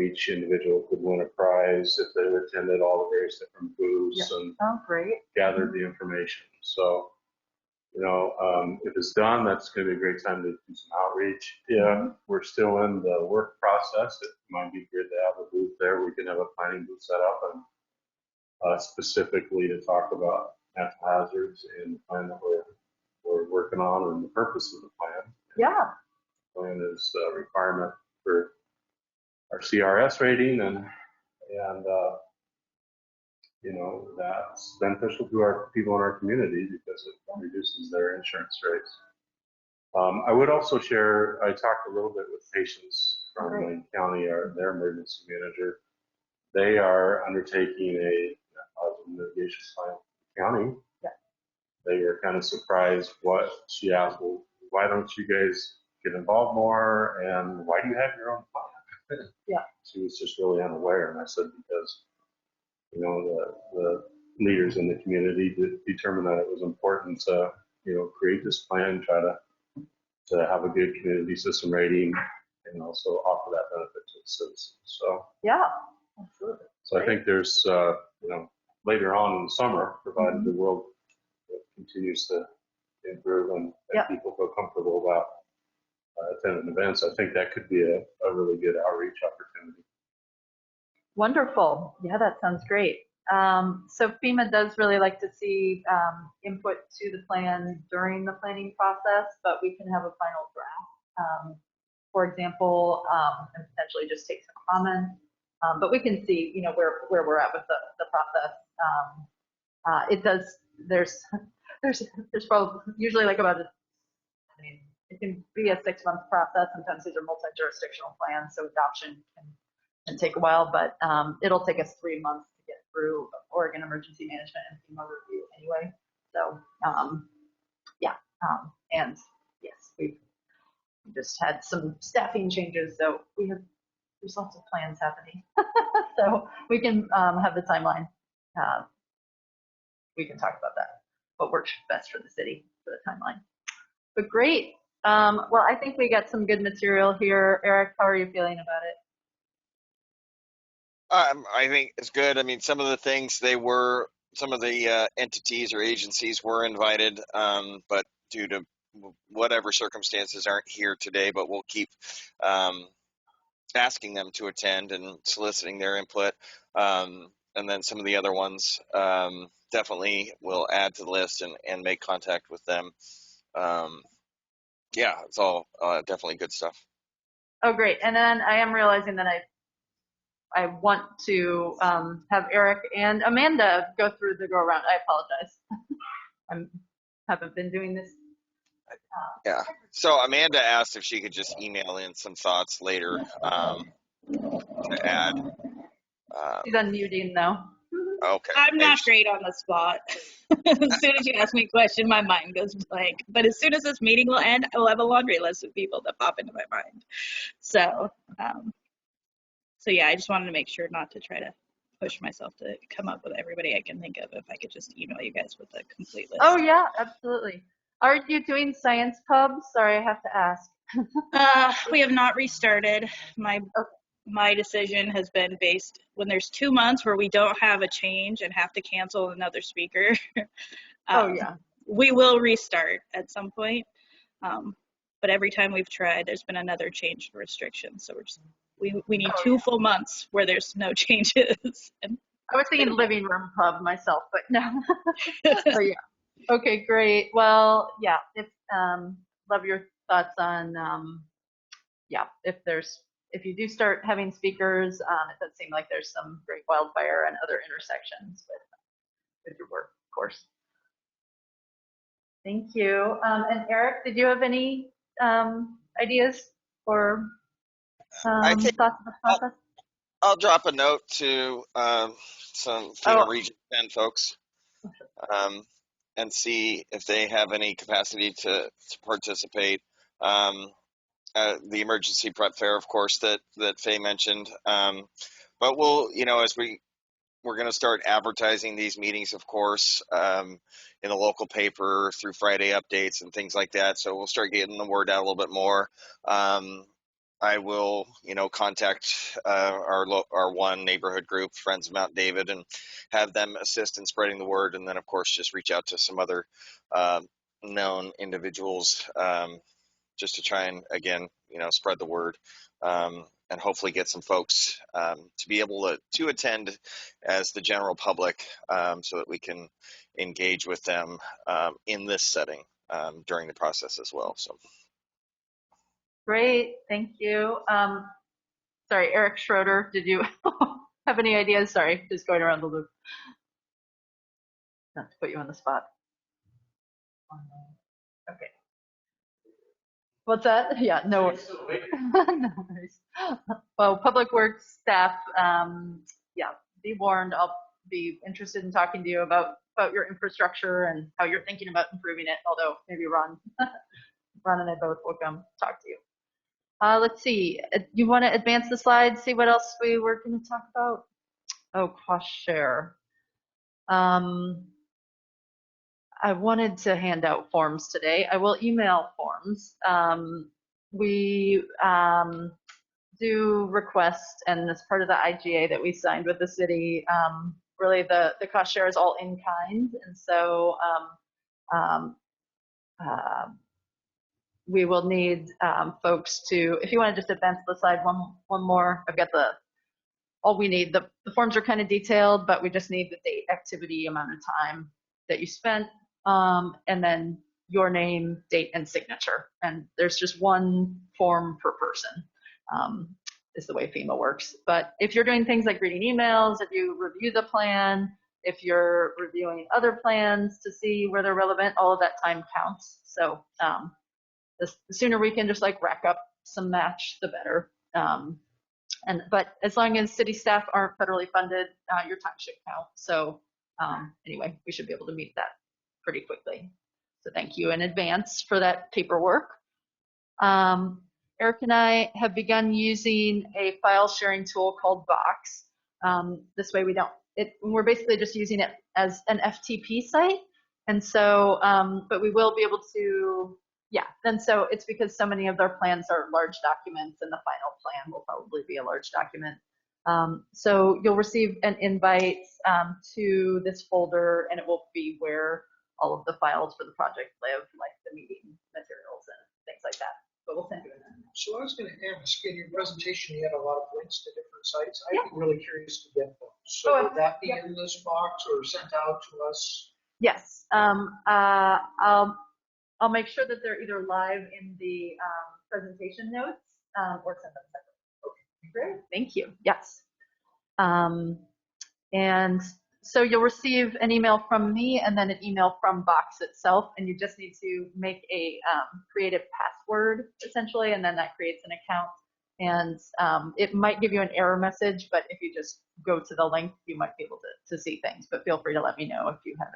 each individual could win a prize if they attended all the various different booths and Oh, great. gathered the information. So, if it's done, that's going to be a great time to do some outreach. Yeah, we're still in the work process. It might be good to have a booth there. We can have a planning booth set up and specifically to talk about natural hazards and the plan that we're working on and the purpose of the plan. Yeah. The plan is a requirement for our CRS rating and that's beneficial to our people in our community because it reduces their insurance rates. I would also share, I talked a little bit with patients from Wayne County, their emergency manager. They are undertaking a mitigation plan in the county. Yeah. They were kind of surprised what she asked, well, why don't you guys get involved more and why do you have your own plan? Yeah. She was just really unaware. And I said, because the leaders in the community determined that it was important to, create this plan, try to have a good community system rating, and also offer that benefit to the citizens. So yeah, absolutely. So I think there's, later on in the summer, provided the world continues to improve and people feel comfortable about attending events, I think that could be a really good outreach opportunity. Wonderful. Yeah, that sounds great. So FEMA does really like to see input to the plan during the planning process, but we can have a final draft, for example, and potentially just take some comments. But we can see, where we're at with the process. It does. There's probably usually like about it can be a 6-month process. Sometimes these are multi-jurisdictional plans, so adoption can and take a while, but it'll take us 3 months to get through Oregon Emergency Management and FEMA review anyway. So and yes, we just had some staffing changes, so there's lots of plans happening. So we can have the timeline. We can talk about that, what works best for the city for the timeline. But great. Well, I think we got some good material here. Eric, how are you feeling about it? I think it's good. I mean, some of the things some of the entities or agencies were invited, but due to whatever circumstances aren't here today, but we'll keep asking them to attend and soliciting their input. And then some of the other ones definitely will add to the list and make contact with them. Yeah, it's all definitely good stuff. Oh, great. And then I am realizing that I want to have Eric and Amanda go through the go around. I apologize. I haven't been doing this. Yeah. So Amanda asked if she could just email in some thoughts later to add. She's unmuting now. Okay. I'm not great on the spot. As soon as you ask me a question, my mind goes blank. But as soon as this meeting will end, I will have a laundry list of people that pop into my mind. So, yeah, I just wanted to make sure not to try to push myself to come up with everybody I can think of. If I could just email you guys with a complete list. Oh yeah, absolutely. Are you doing science pubs? Sorry, I have to ask. We have not restarted. My decision has been based when there's 2 months where we don't have a change and have to cancel another speaker. Oh yeah. We will restart at some point. But every time we've tried, there's been another change to restrictions. So we need 2 full months where there's no changes. I was thinking living room pub myself, but no. Oh yeah. Okay, great. Well, yeah. Love your thoughts on if you do start having speakers, it does seem like there's some great wildfire and other intersections with your work, of course. Thank you. And Eric, did you have any ideas or thoughts on the process? I'll drop a note to some FEMA Region 10 folks and see if they have any capacity to participate. The emergency prep fair, of course, that Faye mentioned. But we'll, as we're going to start advertising these meetings, of course, in the local paper through Friday updates and things like that. So we'll start getting the word out a little bit more. I will, contact our one neighborhood group, Friends of Mount David, and have them assist in spreading the word. And then, of course, just reach out to some other known individuals just to try and, again, spread the word and hopefully get some folks to be able to attend as the general public so that we can engage with them in this setting during the process as well. So. Great, thank you. Sorry, Eric Schroeder, did you have any ideas? Sorry, just going around the loop. Not to put you on the spot. Okay. What's that? Yeah, no. No worries. Well, Public Works staff, be warned. I'll be interested in talking to you about your infrastructure and how you're thinking about improving it. Although maybe Ron and I both will come talk to you. Let's see. You want to advance the slides? See what else we were going to talk about? Oh, cost share. I wanted to hand out forms today. I will email forms. We do request, and as part of the IGA that we signed with the city, really the cost share is all in kind, and so we will need folks to, if you want to just advance the slide one more, I've got all we need. The forms are kind of detailed, but we just need the date, activity, amount of time that you spent, and then your name, date, and signature. And there's just one form per person, is the way FEMA works. But if you're doing things like reading emails, if you review the plan, if you're reviewing other plans to see where they're relevant, all of that time counts. So the sooner we can just rack up some match, the better. But as long as city staff aren't federally funded, your time should count. So anyway, we should be able to meet that pretty quickly. So thank you in advance for that paperwork. Eric and I have begun using a file sharing tool called Box. This way we're basically just using it as an FTP site. And so, but we will be able to, and so it's because so many of their plans are large documents, and the final plan will probably be a large document. So you'll receive an invite to this folder, and it will be where all of the files for the project live, like the meeting materials and things like that. But we'll send you an email. So I was going to ask, in your presentation, you had a lot of links to different sites. I'd be really curious to get those. So would that be in this box or sent out to us? Yes. I'll make sure that they're either live in the presentation notes or send them separately. Okay, great. Thank you. Yes. And so you'll receive an email from me and then an email from Box itself, and you just need to make a creative password essentially, and then that creates an account. And it might give you an error message, but if you just go to the link, you might be able to see things. But feel free to let me know if you have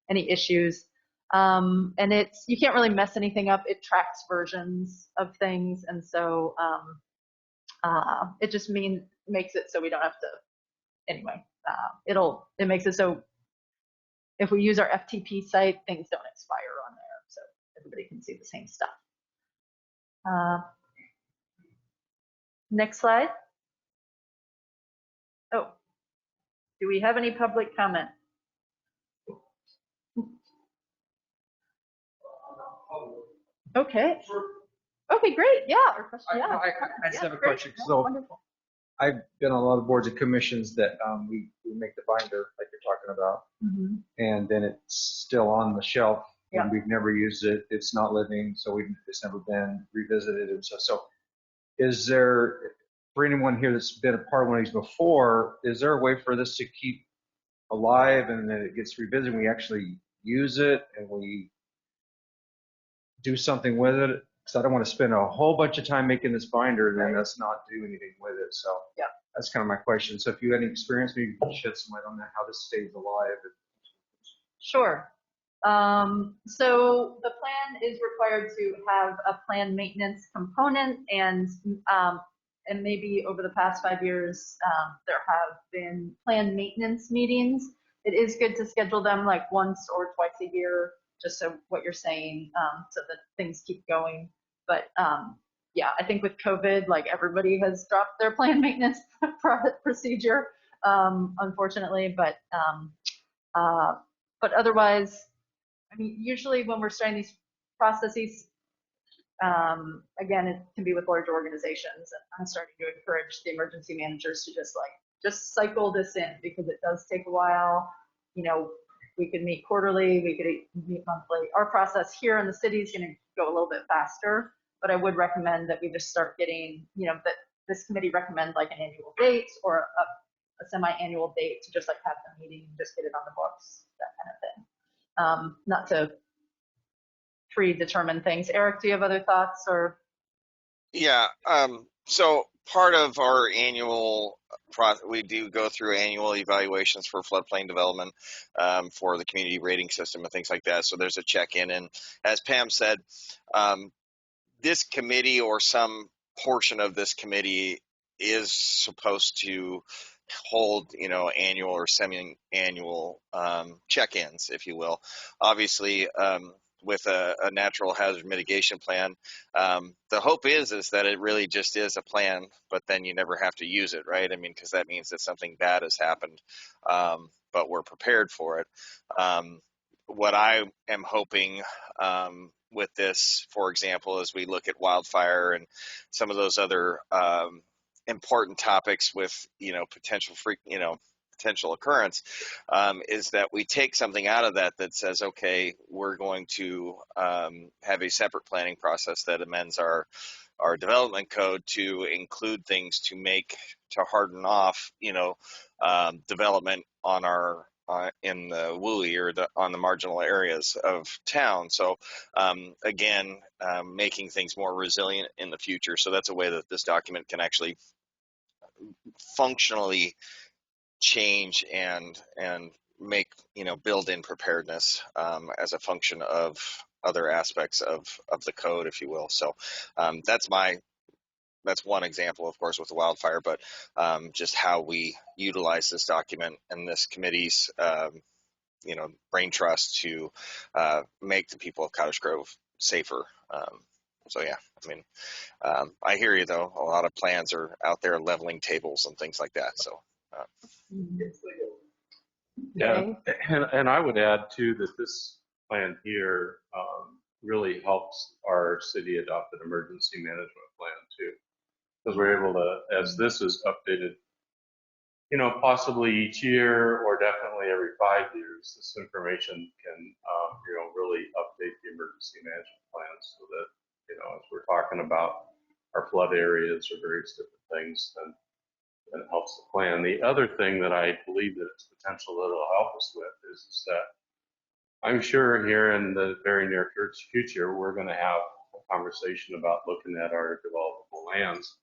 any issues. And you can't really mess anything up. It tracks versions of things, and so it just makes it so we don't have to. Anyway, it makes it so if we use our FTP site, things don't expire on there, so everybody can see the same stuff. Next slide. Oh, do we have any public comment? Okay. Okay, great. Yeah. I just have a question. So wonderful. I've been on a lot of boards and commissions that we make the binder like you're talking about, and then it's still on the shelf, and we've never used it. It's not living, so it's never been revisited. And so is there, for anyone here that's been a part of one of these before, is there a way for this to keep alive and then it gets revisited and we actually use it and we do something with it? Because I don't want to spend a whole bunch of time making this binder and then us not do anything with it. So that's kind of my question. So if you had any experience, maybe you can shed some light on that, how this stays alive. Sure. So the plan is required to have a plan maintenance component, and maybe over the past 5 years, there have been plan maintenance meetings. It is good to schedule them like once or twice a year, just so what you're saying, so that things keep going. But I think with COVID, like everybody has dropped their plan maintenance procedure, unfortunately. But otherwise, I mean, usually when we're starting these processes, again, it can be with large organizations, and I'm starting to encourage the emergency managers to just cycle this in, because it does take a while. You know, we could meet quarterly, we could meet monthly. Our process here in the city is going to go a little bit faster, but I would recommend that we just start getting, that this committee recommend like an annual date or a semi-annual date to just like have the meeting and just get it on the books, that kind of thing. Not to predetermine things. Eric, do you have other thoughts or? Yeah. So part of our annual process, we do go through annual evaluations for floodplain development, for the community rating system and things like that. So there's a check-in, and as Pam said, this committee or some portion of this committee is supposed to hold, annual or semi-annual check-ins, if you will. Obviously, with a natural hazard mitigation plan, the hope is that it really just is a plan, but then you never have to use it, right? I mean, because that means that something bad has happened, but we're prepared for it. What I am hoping with this, for example, as we look at wildfire and some of those other important topics with potential occurrence, is that we take something out of that says, okay, we're going to have a separate planning process that amends our development code to include things to harden off development on our in the WUI or on the marginal areas of town. So again, making things more resilient in the future. So that's a way that this document can actually functionally change and make, build in preparedness as a function of other aspects of the code, if you will. So that's one example, of course, with the wildfire, but just how we utilize this document and this committee's brain trust to make the people of Cottage Grove safer. So yeah, I mean, I hear you though. A lot of plans are out there leveling tables and things like that. So Yeah, and I would add too that this plan here really helps our city adopt an emergency management plan too, because we're able to, as this is updated, possibly each year or definitely every 5 years, this information can, really update the emergency management plan so that, as we're talking about our flood areas or various different things, then it helps the plan. The other thing that I believe that it's potential that it'll help us with is that I'm sure here in the very near future, we're going to have a conversation about looking at our developable lands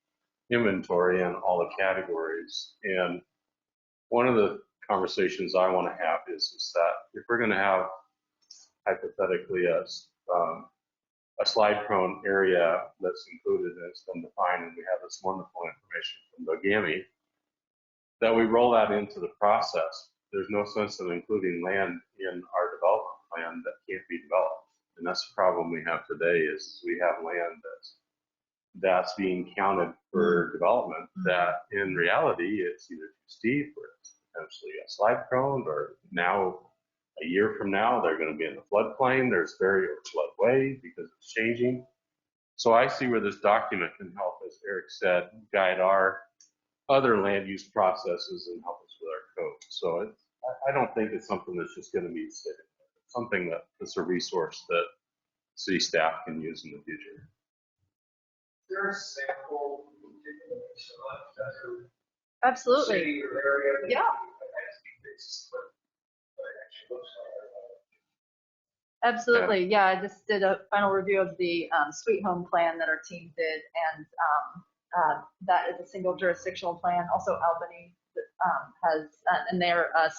inventory and all the categories. And one of the conversations I want to have is that if we're going to have hypothetically a slide-prone area that's included and it's been defined, and we have this wonderful information from Bogami, that we roll that into the process. There's no sense in including land in our development plan that can't be developed. And that's the problem we have today is we have land that's being counted for development that in reality it's either too steep or it's potentially a slide prone, or now a year from now they're going to be in the floodplain. There's barrier floodway because it's changing. So I see where this document can help, as Eric said, guide our other land use processes and help us with our code. So I don't think it's something that's just going to be sitting there. It's something that it's a resource that city staff can use in the future. Is there a sample Absolutely. city or area that Yeah. Absolutely. Yeah, I just did a final review of the Sweet Home plan that our team did, and that is a single jurisdictional plan. Also, Albany has, and they're a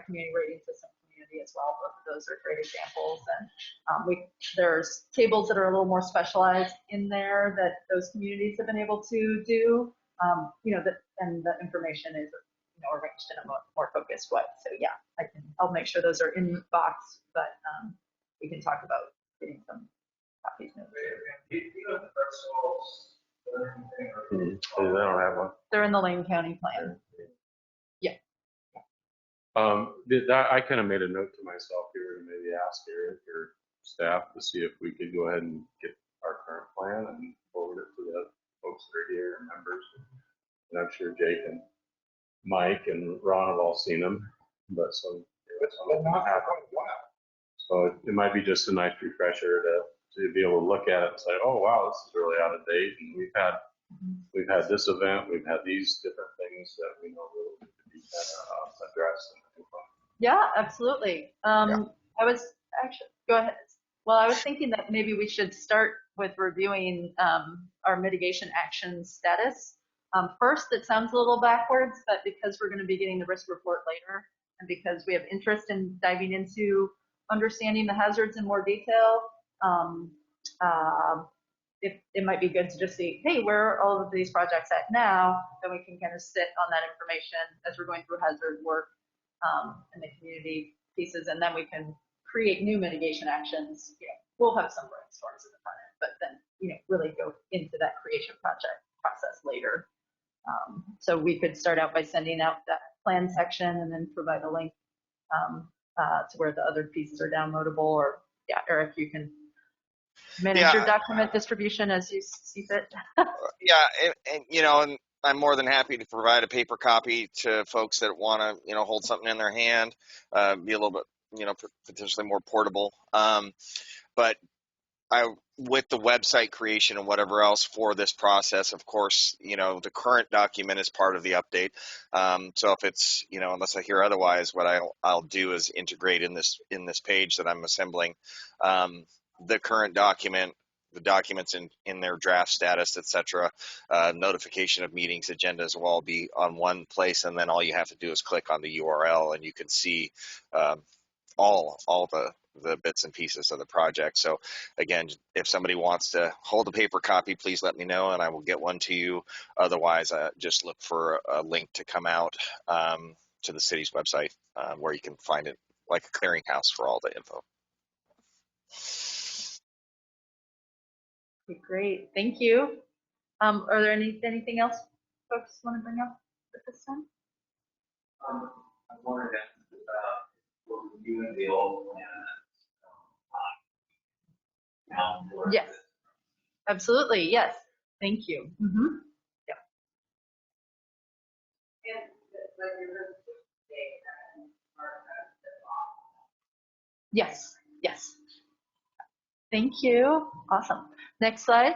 community rating system community as well. Both of those are great examples. And there's tables that are a little more specialized in there that those communities have been able to do. And the information is arranged in a more focused way. So yeah, I'll make sure those are in the box, but we can talk about getting some copies. They don't have one. They're in the Lane County plan. Yeah. I kind of made a note to myself here to maybe ask Eric or staff to see if we could go ahead and get our current plan and forward it to the folks that are here and members. And I'm sure Jake and Mike and Ron have all seen them, but not for quite a while. So it might be just a nice refresher to be able to look at it and say, oh wow, this is really out of date, and we've had this event, we've had these different things that we know really need to be addressed. Yeah, absolutely. I was actually, go ahead. Well, I was thinking that maybe we should start with reviewing our mitigation action status. First, it sounds a little backwards, but because we're going to be getting the risk report later, and because we have interest in diving into understanding the hazards in more detail, it might be good to just see, hey, where are all of these projects at now? Then we can kind of sit on that information as we're going through hazard work and the community pieces, and then we can create new mitigation actions. We'll have some brainstorms in the front end, but then really go into that creation project process later. So we could start out by sending out that plan section and then provide a link to where the other pieces are downloadable. Or yeah, Eric, you can manage your document distribution as you see fit. And I'm more than happy to provide a paper copy to folks that want to, hold something in their hand, be a little bit, potentially more portable. But with the website creation and whatever else for this process, of course, the current document is part of the update. So if it's, unless I hear otherwise, what I'll do is integrate in this page that I'm assembling the current document the documents in their draft status, etc. Notification of meetings, agendas will all be on one place, and then all you have to do is click on the URL, and you can see all the bits and pieces of the project. So again, if somebody wants to hold a paper copy, please let me know, and I will get one to you. Otherwise, just look for a link to come out to the city's website where you can find it, like a clearinghouse for all the info. Okay, great, thank you. Are there anything else folks want to bring up at this time? I wondered about what we're doing the old plan. Yes, absolutely, yes, thank you. Yeah. Yes, yes. Thank you. Awesome. Next slide.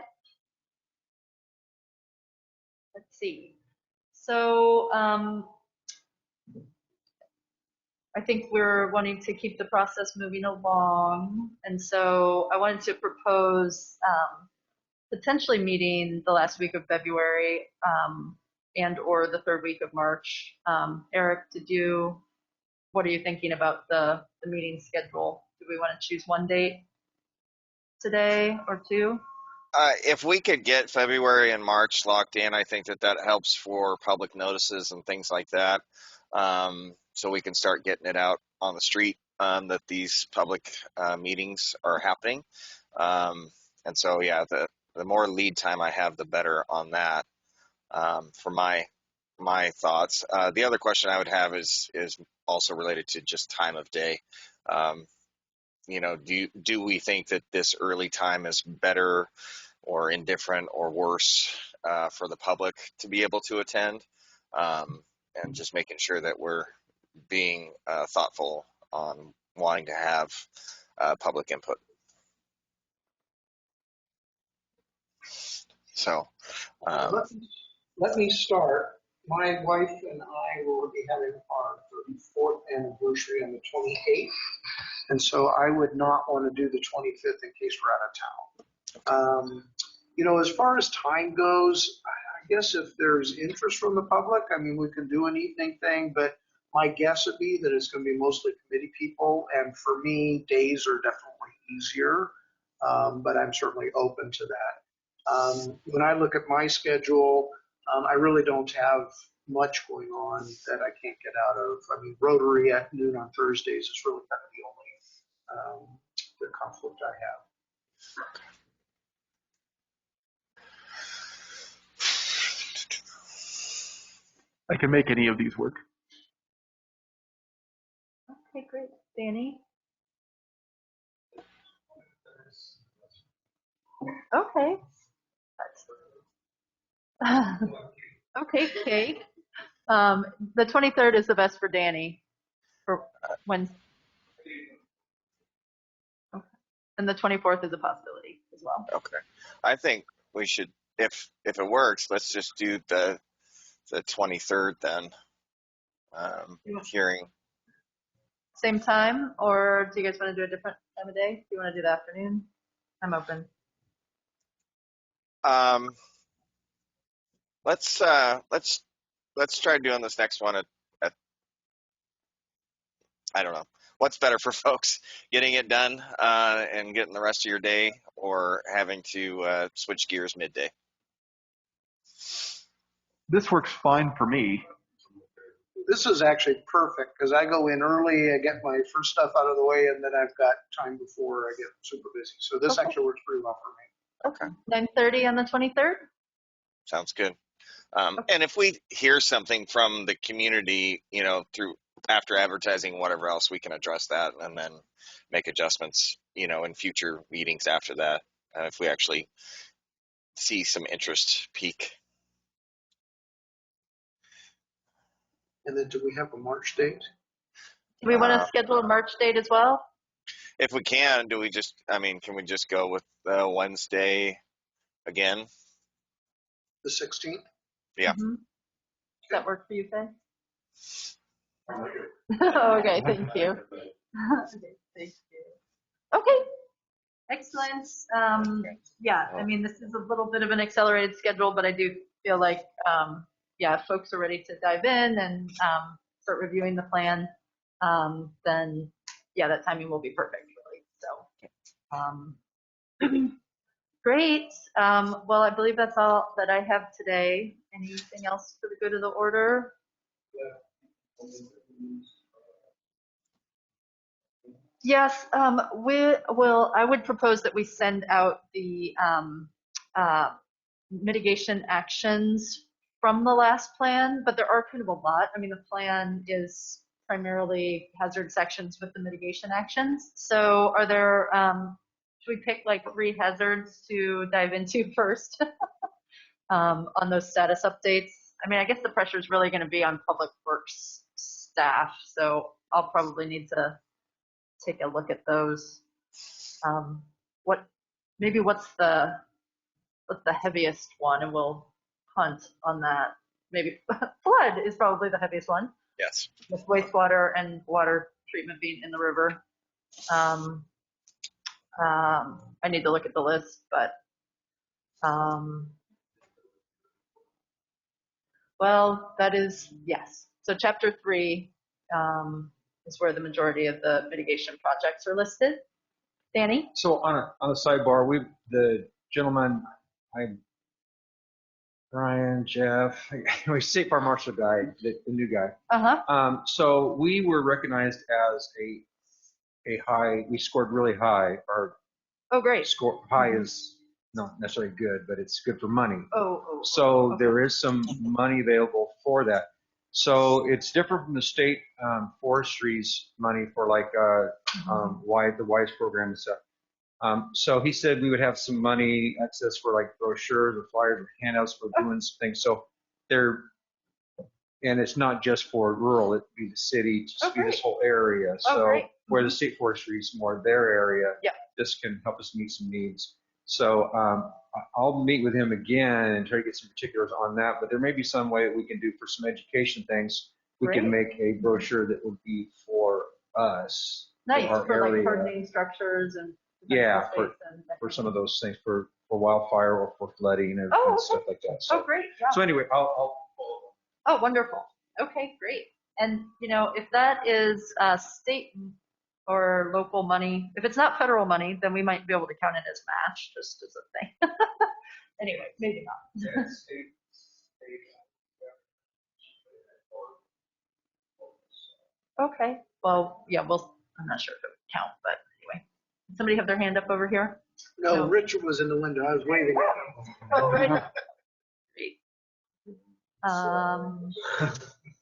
Let's see. So I think we're wanting to keep the process moving along. And so I wanted to propose potentially meeting the last week of February and or the third week of March. Eric, what are you thinking about the meeting schedule? Do we want to choose one date today or two? If we could get February and March locked in, I think that helps for public notices and things like that. So we can start getting it out on the street that these public meetings are happening. And so, yeah, the more lead time I have, the better on that for my thoughts. The other question I would have is also related to just time of day. Do we think that this early time is better or indifferent or worse for the public to be able to attend? And just making sure that we're being thoughtful on wanting to have public input. So let me start. My wife and I will be having our 34th anniversary on the 28th. And so I would not want to do the 25th in case we're out of town. As far as time goes, I guess if there's interest from the public, I mean, we can do an evening thing, but my guess would be that it's going to be mostly committee people. And for me, days are definitely easier, but I'm certainly open to that. When I look at my schedule, I really don't have much going on that I can't get out of. I mean, Rotary at noon on Thursdays is really kind of the only the conflict I have. I can make any of these work. Okay, great. Danny? Okay. Okay, Kate. The 23rd is the best for Danny. For when? Okay. And the 24th is a possibility as well. Okay. I think we should, if it works, let's just do the 23rd then. Hearing. Same time, or do you guys want to do a different time of day? Do you want to do the afternoon? I'm open. Let's try doing this next one at I don't know. What's better for folks, getting it done and getting the rest of your day, or having to switch gears midday? This works fine for me. This is actually perfect because I go in early, I get my first stuff out of the way, and then I've got time before I get super busy. So this actually works pretty well for me. Okay. 9:30 on the 23rd? Sounds good. And if we hear something from the community, through after advertising, whatever else, we can address that and then make adjustments, in future meetings after that, if we actually see some interest peak. And then do we have a March date? Do we want to schedule a March date as well? If we can, can we just go with Wednesday again? The 16th? Yeah. Mm-hmm. Does that work for you, Faye? Okay, thank you. Okay, thank you. Okay, Excellent. Yeah, I mean, this is a little bit of an accelerated schedule, but I do feel like, yeah, if folks are ready to dive in and start reviewing the plan, then yeah, that timing will be perfect, really. So, great. Well, I believe that's all that I have today. Anything else for the good of the order? Yes, I would propose that we send out the mitigation actions from the last plan, but there are kind of a lot. I mean, the plan is primarily hazard sections with the mitigation actions. So are there, should we pick like 3 hazards to dive into first on those status updates? I mean, I guess the pressure is really going to be on public works staff. So I'll probably need to take a look at those. What's the heaviest one, and we'll hunt on that. Maybe flood is probably the heaviest one, Yes. with wastewater and water treatment being in the river. I need to look at the list, but well, that is, yes. So chapter 3 is where the majority of the mitigation projects are listed. Danny? So on a sidebar, the gentleman, Brian, Jeff, anyway, State Farm Marshal guy, the new guy. So we were recognized as a high. We scored really high. Our great. Score high is not necessarily good, but it's good for money. So Okay. there is some money available for that. So it's different from the state forestry's money for like the WISE program and stuff. So he said we would have some money access for like brochures or flyers or handouts for doing some things. So and it's not just for rural, it'd be the city, just be this whole area. So where the state forestry is more their area, this can help us meet some needs. So I'll meet with him again and try to get some particulars on that, but there may be some way that we can do for some education things. We can make a brochure that would be for us. Nice, for for area. like hardening structures and for some of those things, for wildfire or for flooding and stuff like that. So, great. Yeah. So anyway, I'll Oh, wonderful. Okay, great. And if that is state or local money, if it's not federal money, then we might be able to count it as match, just as a thing. Anyway, maybe not. Okay. Well, yeah. I'm not sure if it would count, but anyway. Somebody have their hand up over here? No, Richard was in the window. I was waving at him. Oh, right. Great.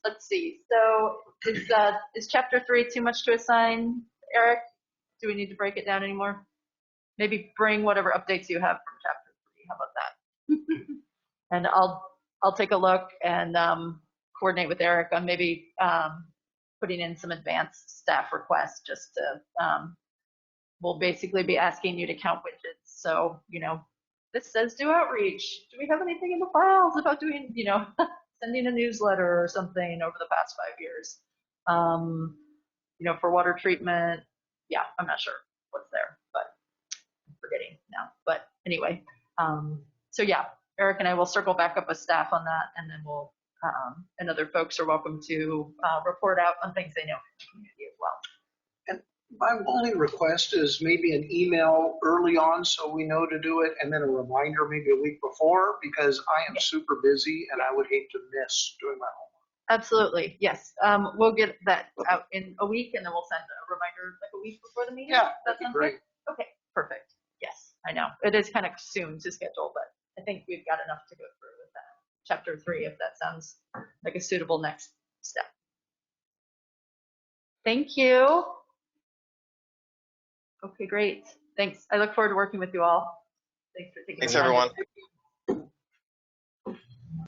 Let's see. So is chapter 3 too much to assign, Eric? Do we need to break it down anymore? Maybe bring whatever updates you have from chapter 3. How about that? And I'll take a look and coordinate with Eric on maybe putting in some advanced staff requests. Just to we'll basically be asking you to count widgets. So this says do outreach. Do we have anything in the files about doing sending a newsletter or something over the past 5 years? For water treatment, I'm not sure what's there, but I'm forgetting now. But anyway, so Eric and I will circle back up with staff on that, and then we'll and other folks are welcome to report out on things they know in the community as well. And my only request is maybe an email early on so we know to do it, and then a reminder maybe a week before, because I am super busy and I would hate to miss doing my homework. Absolutely, yes. We'll get that out in a week, and then we'll send a reminder like a week before the meeting. Yeah, that sounds great. Good? Okay, perfect. Yes, I know. It is kind of soon to schedule, but I think we've got enough to go through with that. Chapter 3, if that sounds like a suitable next step. Thank you. Okay, great. Thanks. I look forward to working with you all. Thanks for taking the time. Thanks, everyone.